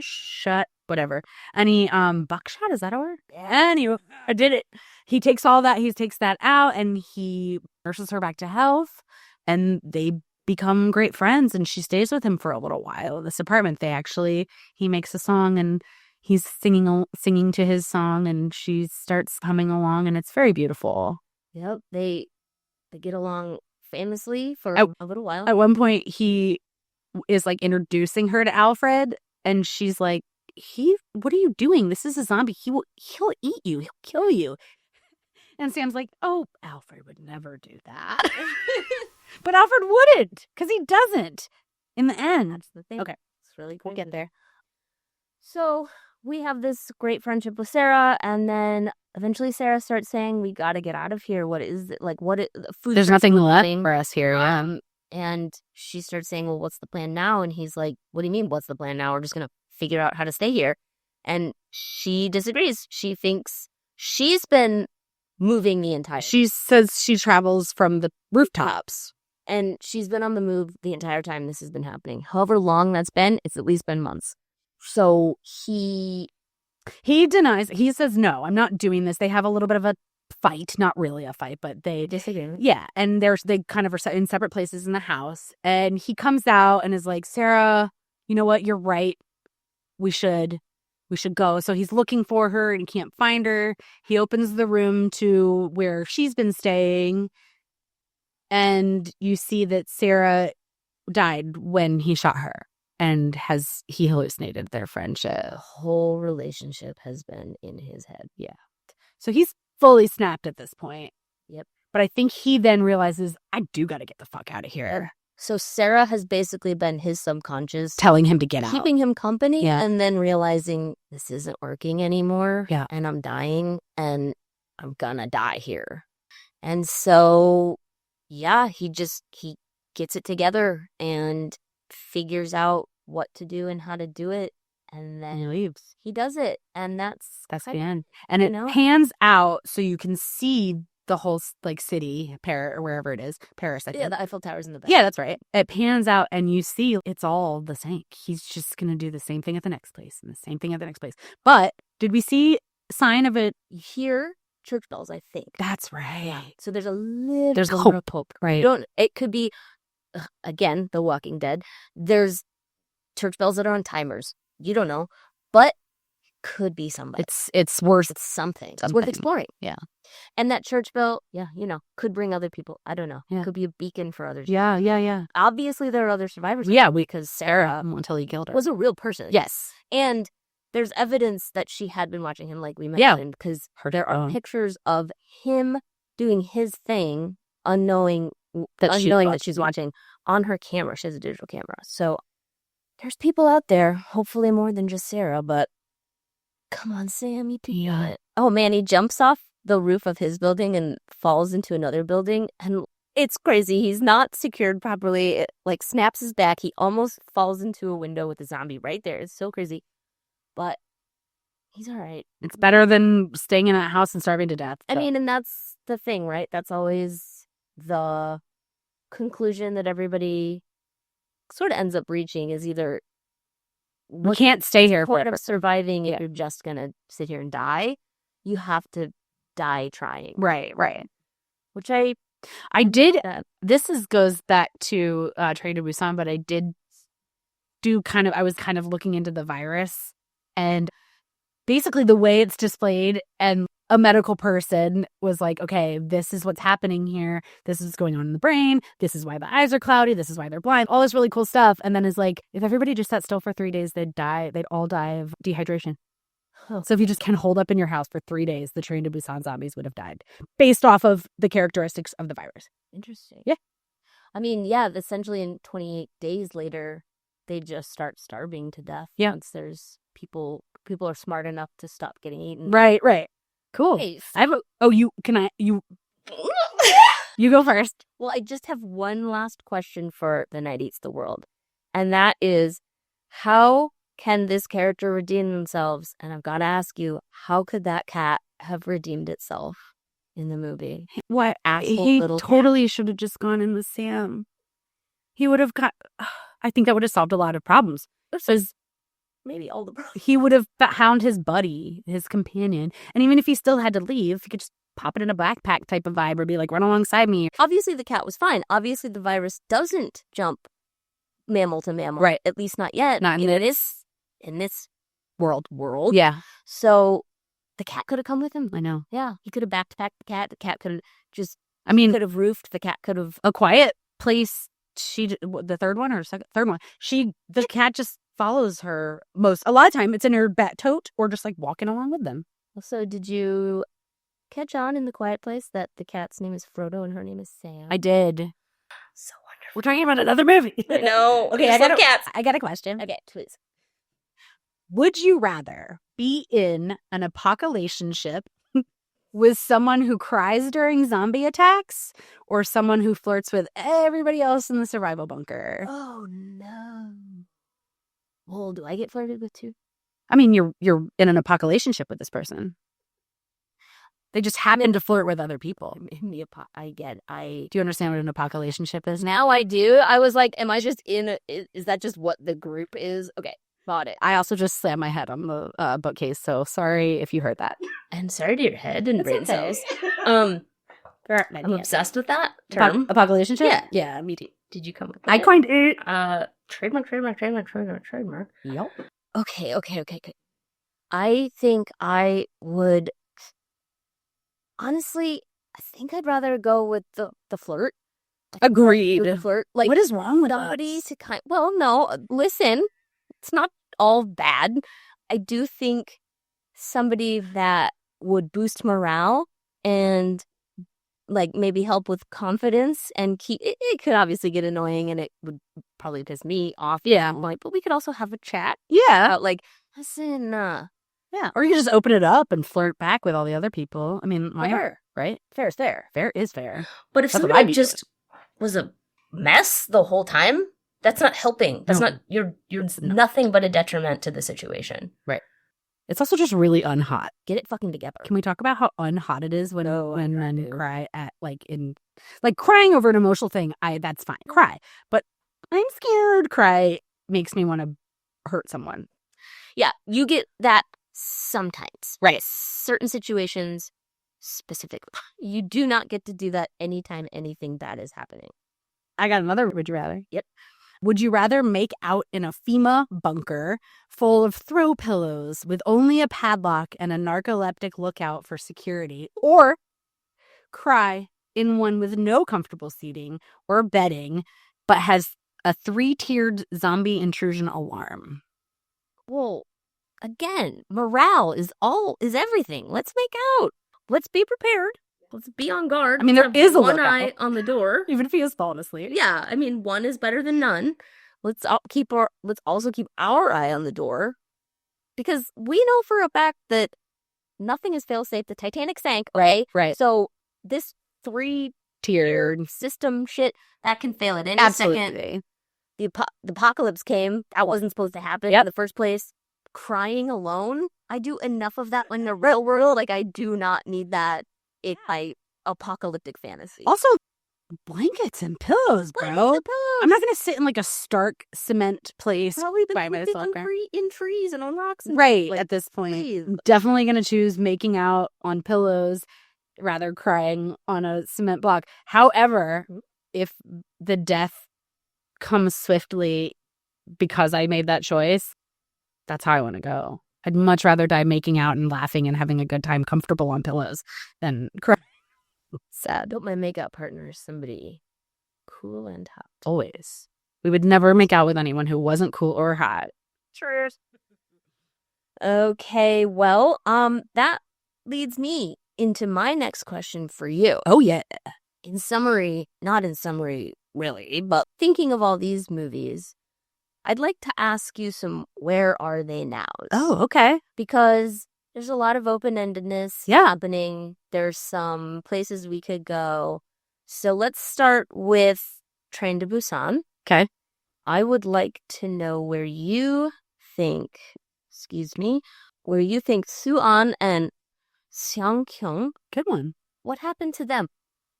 shut, whatever. Any buckshot, is that a word? Yeah. Anyway, I did it. He takes all that. He takes that out and he nurses her back to health, and they become great friends. And she stays with him for a little while in this apartment. He makes a song and he's singing to his song, and she starts humming along, and it's very beautiful. Yep, they get along famously for a little while. At one point, he is like introducing her to Alfred, and she's like, "What are you doing? This is a zombie. He'll eat you. He'll kill you." And Sam's like, "Oh, Alfred would never do that." But Alfred wouldn't, because he doesn't. In the end, that's the thing. Okay, it's really crazy. We'll get there. So we have this great friendship with Sarah, and then eventually Sarah starts saying, "We got to get out of here. What is it? Like, food? There's nothing left for us here." And she starts saying, "Well, what's the plan now?" And he's like, "What do you mean, what's the plan now? We're just gonna figure out how to stay here." And she disagrees. She thinks she's been moving the entire. She says she travels from the rooftops, and she's been on the move the entire time this has been happening. However long that's been, it's at least been months. So he denies. He says, "No, I'm not doing this." They have a little bit of a fight, not really a fight, but they disagree. Yeah, and they kind of are in separate places in the house. And he comes out and is like, "Sarah, you know what? You're right. We should go." So he's looking for her and he can't find her. He opens the room to where she's been staying, and you see that Sarah died when he shot her. And he hallucinated their friendship. The whole relationship has been in his head. Yeah. So he's fully snapped at this point. Yep. But I think he then realizes, I do got to get the fuck out of here. So Sarah has basically been his subconscious, telling him to get out. keeping him company, Yeah. and then realizing this isn't working anymore. Yeah. And I'm dying, and I'm gonna die here. And so, yeah, he gets it together and figures out what to do and how to do it, and then And he leaves. he does it, and that's the end. And it pans out so you can see the whole like city, Paris, or wherever it is, Paris. I think. Yeah, the Eiffel Tower's in the back. Yeah, that's right. It pans out and you see it's all the same. He's just gonna do the same thing at the next place and the same thing at the next place. But did we see sign of it? You hear church bells, I think. That's right. Yeah. So there's a little There's glimmer hope. of hope. Right. It could be again, The Walking Dead. There's church bells that are on timers. You don't know, but could be somebody. It's worth something. It's worth exploring. Yeah. And that church bell, could bring other people. I don't know. Yeah. Could be a beacon for others. Yeah. Obviously, there are other survivors. Yeah, because Sarah, until he killed her, was a real person. Yes. And there's evidence that she had been watching him, like we mentioned, because there are pictures of him doing his thing, unknowing that she's watching on her camera. She has a digital camera. So there's people out there, hopefully more than just Sarah, but come on, Sam, you can do it. Oh, man, he jumps off the roof of his building and falls into another building, and it's crazy. He's not secured properly. It, snaps his back. He almost falls into a window with a zombie right there. It's so crazy. But he's all right. It's better than staying in that house and starving to death. So. I mean, and that's the thing, right? That's always the conclusion that everybody sort of ends up reaching is either we can't stay here forever. Surviving if you're just gonna sit here and die. You have to die trying. Right. Which I did. This goes back to Train to Busan, but I did do I was kind of looking into the virus and basically the way it's displayed, and a medical person was like, okay, this is what's happening here. This is what's going on in the brain. This is why the eyes are cloudy. This is why they're blind. All this really cool stuff. And then is like, if everybody just sat still for 3 days, they'd die. They'd all die of dehydration. Oh. So if you just kind of hold up in your house for 3 days, the Train to Busan zombies would have died based off of the characteristics of the virus. Interesting. Yeah. I mean, essentially in 28 days later, they just start starving to death. Yeah. Once there's people are smart enough to stop getting eaten. Right. Cool. Nice. You go first. Well, I just have one last question for The Night Eats the World. And that is, how can this character redeem themselves? And I've got to ask you, how could that cat have redeemed itself in the movie? What? He totally should have just gone in with Sam. He would have I think that would have solved a lot of problems. Because maybe all the problems. He would have found his buddy, his companion. And even if he still had to leave, he could just pop it in a backpack type of vibe or be like, run alongside me. Obviously, the cat was fine. Obviously, the virus doesn't jump mammal to mammal. Right. At least not yet. Not in this world. Yeah. So the cat could have come with him. I know. Yeah. He could have backpacked the cat. The cat could have just... could have roofed. The cat could have... A quiet place. The third one or third one. The cat just follows her a lot of time. It's in her bat tote or just walking along with them. So did you catch on in The Quiet Place that the cat's name is Frodo and her name is Sam? I did. So wonderful. We're talking about another movie. I know. Okay, I got a question. Okay, please. Would you rather be in an apocalypse-ship with someone who cries during zombie attacks or someone who flirts with everybody else in the survival bunker? Oh, no. Well, do I get flirted with too? I mean, you're in an apocalypse-ship with this person. They just happen to flirt with other people. I get. Do you understand what an apocalypse-ship is? Now I do. I was like, am I just is that just what the group is? Okay, got it. I also just slammed my head on the bookcase, so sorry if you heard that. And sorry to your head and brain cells. I'm obsessed with that term. Apocalypse-ship? Yeah, me too. Did you come with I coined it. Trademark. Yep. Okay. I think I would... Honestly, I think I'd rather go with the flirt. Agreed. The flirt. What is wrong with somebody us? to well, no, listen. It's not all bad. I do think somebody that would boost morale and like maybe help with confidence and keep it could obviously get annoying and it would probably piss me off. Yeah. But we could also have a chat Yeah. about like, listen, yeah. Or you just open it up and flirt back with all the other people. I mean, why not? fair. Right? Fair is fair. Fair is fair. But if That's what I'd somebody be just was a mess the whole time, that's not helping. That's No, not you're it's not. nothing but a detriment to the situation. Right. It's also just really unhot. Get it fucking together. Can we talk about how unhot it is when I'd men rather. cry at like crying over an emotional thing? That's fine. Cry. But I'm scared. Cry makes me want to hurt someone. Yeah, you get that sometimes. Right. Certain situations specifically. You do not get to do that anytime anything bad is happening. I got another would you rather. Yep. Would you rather make out in a FEMA bunker full of throw pillows with only a padlock and a narcoleptic lookout for security, or cry in one with no comfortable seating or bedding, but has a 3-tiered zombie intrusion alarm? Well, again, morale is everything. Let's make out. Let's be prepared. Let's be on guard. I mean, there Have is a one lookout. eye on the door. Even if he is falling asleep. Yeah, I mean, one is better than none. Let's also keep our eye on the door, because we know for a fact that nothing is fail-safe. The Titanic sank, right? Right. So this 3-tiered system shit that can fail at any second. Absolutely. The apocalypse came. That wasn't supposed to happen in the first place. Crying alone. I do enough of that in the real world. Like, I do not need that in my apocalyptic fantasy. Also, blankets and pillows, bro. Blankets and pillows. I'm not going to sit in like a stark cement place Probably by myself. in trees and on rocks. And Right, like, at this point. please. I'm definitely going to choose making out on pillows rather crying on a cement block. However, if the death comes swiftly because I made that choice, that's how I want to go. I'd much rather die making out and laughing and having a good time comfortable on pillows than crying. Sad. But my makeup partner is somebody cool and hot. Always. We would never make out with anyone who wasn't cool or hot. Cheers. Okay, well, that leads me into my next question for you. Oh, yeah. Not in summary, really, but thinking of all these movies, I'd like to ask you some where are they now? Oh, okay. Because there's a lot of open-endedness happening. There's some places we could go. So let's start with Train to Busan. Okay. I would like to know where you think Suan and Seongkyung, Good one. what happened to them?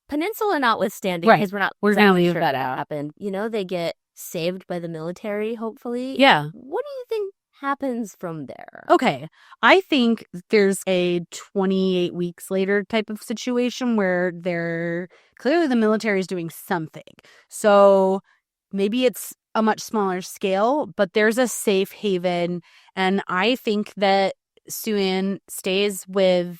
Peninsula notwithstanding, Right. because we're not We're going to exactly leave sure that what out. happened. You know, they get saved by the military, hopefully. Yeah. What do you think happens from there? Okay. I think there's a 28 weeks later type of situation where clearly the military is doing something. So maybe it's a much smaller scale, but there's a safe haven. And I think that Suin stays with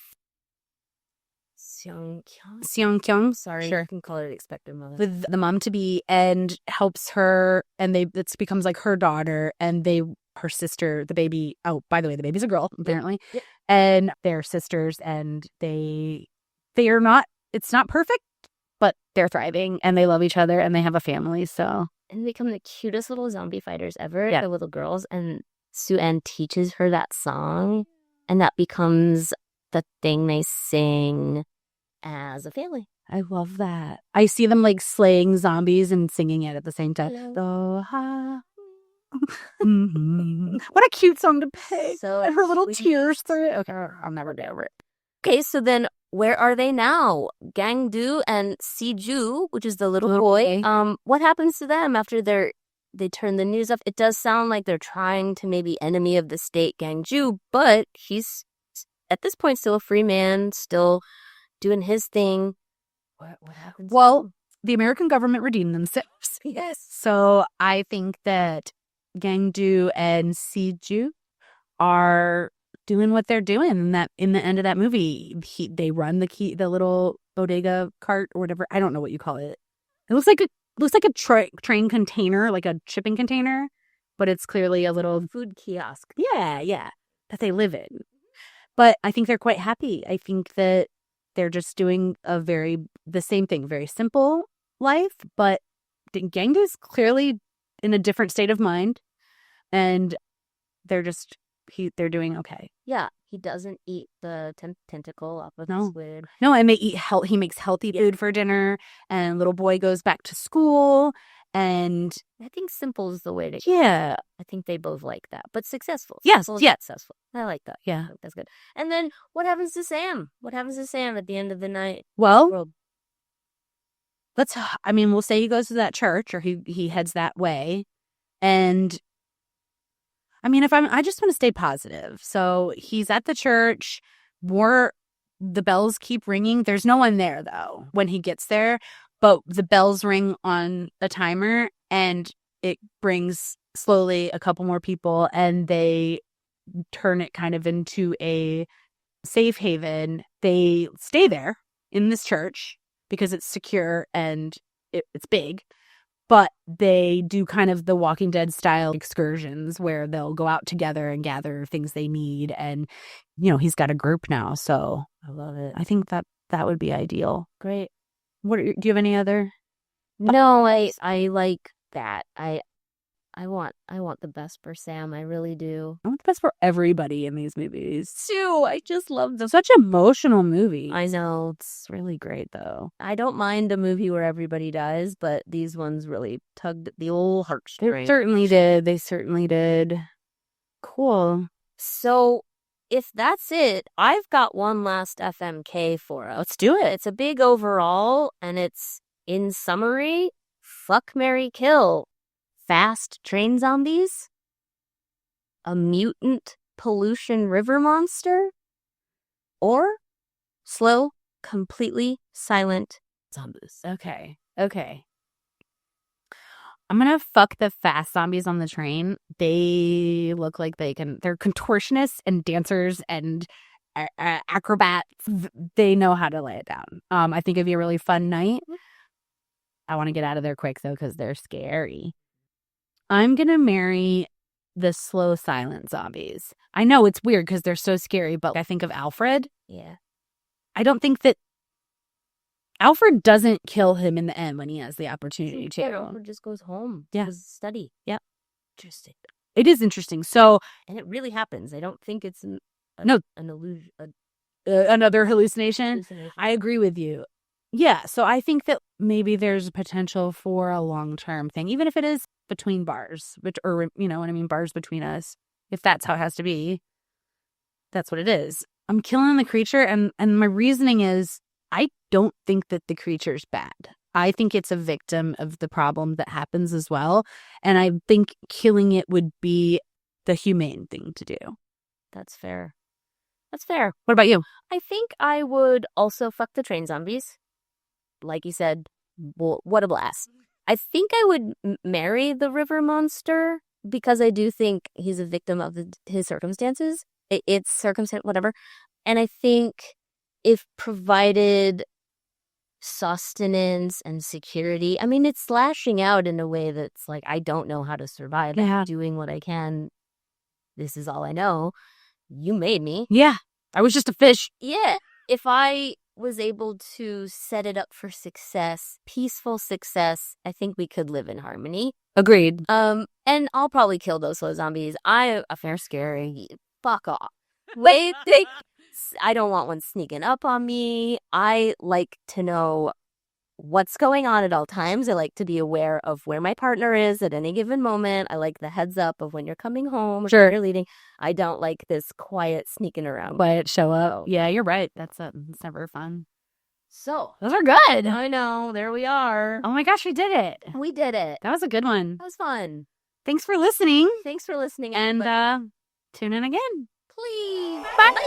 Seongkyung. Sorry, Sure. you can call it expected mother. With the mom-to-be and helps her, and it becomes like her daughter, and her sister, the baby. Oh, by the way, the baby's a girl, apparently. Yep. And they're sisters, and they are not. It's not perfect, but they're thriving, and they love each other, and they have a family. So And they become the cutest little zombie fighters ever. Yeah. The little girls, and Sue-Ann teaches her that song, and that becomes the thing they sing as a family. I love that. I see them like slaying zombies and singing it at the same time. Hello. What a cute song to pick. So And her little sweet. tears through it. Okay, I'll never get over it. Okay, so then where are they now? Gangdu and Siju, which is the little Little boy. boy. What happens to them after they turn the news off? It does sound like they're trying to maybe enemy of the state Gangju, but he's at this point still a free man, still doing his thing. What happens? Well, the American government redeemed themselves. Yes. So I think that Gangdu and Siju are doing what they're doing. And that in the end of that movie, they run the little bodega cart or whatever. I don't know what you call it. It looks like a train container, like a shipping container, but it's clearly a little Food kiosk. yeah, that they live in. But I think they're quite happy. I think that they're just doing the same thing, very simple life, but Gengdu's clearly in a different state of mind, and they're doing okay. Yeah, he doesn't eat the tentacle off of the squid. No, and he makes healthy food for dinner, and little boy goes back to school, and I think simple is the way to go. Yeah. I think they both like that, but successful. Yes, successful. I like that. Yeah. That's good. And then what happens to Sam? What happens to Sam at the end of the night? Well, we'll say he goes to that church, or he heads that way, and I just want to stay positive. So he's at the church. The bells keep ringing. There's no one there, though, when he gets there. But the bells ring on a timer, and it brings slowly a couple more people, and they turn it kind of into a safe haven. They stay there in this church because it's secure and it's big. But they do kind of the Walking Dead style excursions where they'll go out together and gather things they need. And, he's got a group now. So I love it. I think that would be ideal. Great. Do you have any other? No, I like that. I want the best for Sam. I really do. I want the best for everybody in these movies too. I just love them. Such emotional movie. I know. It's really great though. I don't mind a movie where everybody dies, but these ones really tugged at the old heartstrings. They certainly did. Cool. So if that's it, I've got one last FMK for us. Let's do it. It's a big overall, and it's, in summary, fuck, marry, kill. Fast train zombies, a mutant pollution river monster, or slow, completely silent zombies. Okay. I'm going to fuck the fast zombies on the train. They look like they're contortionists and dancers and acrobats. They know how to lay it down. I think it'd be a really fun night. I want to get out of there quick, though, because they're scary. I'm going to marry the slow, silent zombies. I know it's weird because they're so scary, but I think of Alfred. Yeah. I don't think that Alfred doesn't kill him in the end when he has the opportunity to. Alfred just goes home. Yeah. To study. Yeah. Interesting. It is interesting. So, and it really happens. I don't think it's an illusion. Another hallucination. I agree with you. Yeah. So I think that maybe there's a potential for a long-term thing, even if it is between bars, bars between us. If that's how it has to be, that's what it is. I'm killing the creature, and my reasoning is I don't think that the creature's bad. I think it's a victim of the problem that happens as well, and I think killing it would be the humane thing to do. That's fair. What about you? I think I would also fuck the train zombies. Like you said, what a blast. I think I would marry the river monster because I do think he's a victim of his circumstances. It's circumstance, whatever. And I think if provided sustenance and security, it's lashing out in a way that's like, I don't know how to survive. Yeah. I'm doing what I can. This is all I know. You made me. Yeah. I was just a fish. Yeah. If I was able to set it up for success, peaceful success, I think we could live in harmony. Agreed. And I'll probably kill those slow zombies. They're scary. Fuck off. I don't want one sneaking up on me. I like to know what's going on at all times. I like to be aware of where my partner is at any given moment. I like the heads up of when you're coming home or sure. when you're leaving. I don't like this quiet sneaking around. Quiet show up. Yeah, you're right. It's never fun. So those are good. I know. There we are. Oh my gosh, we did it. We did it. That was a good one. That was fun. Thanks for listening. And tune in again. Please. Bye. Bye.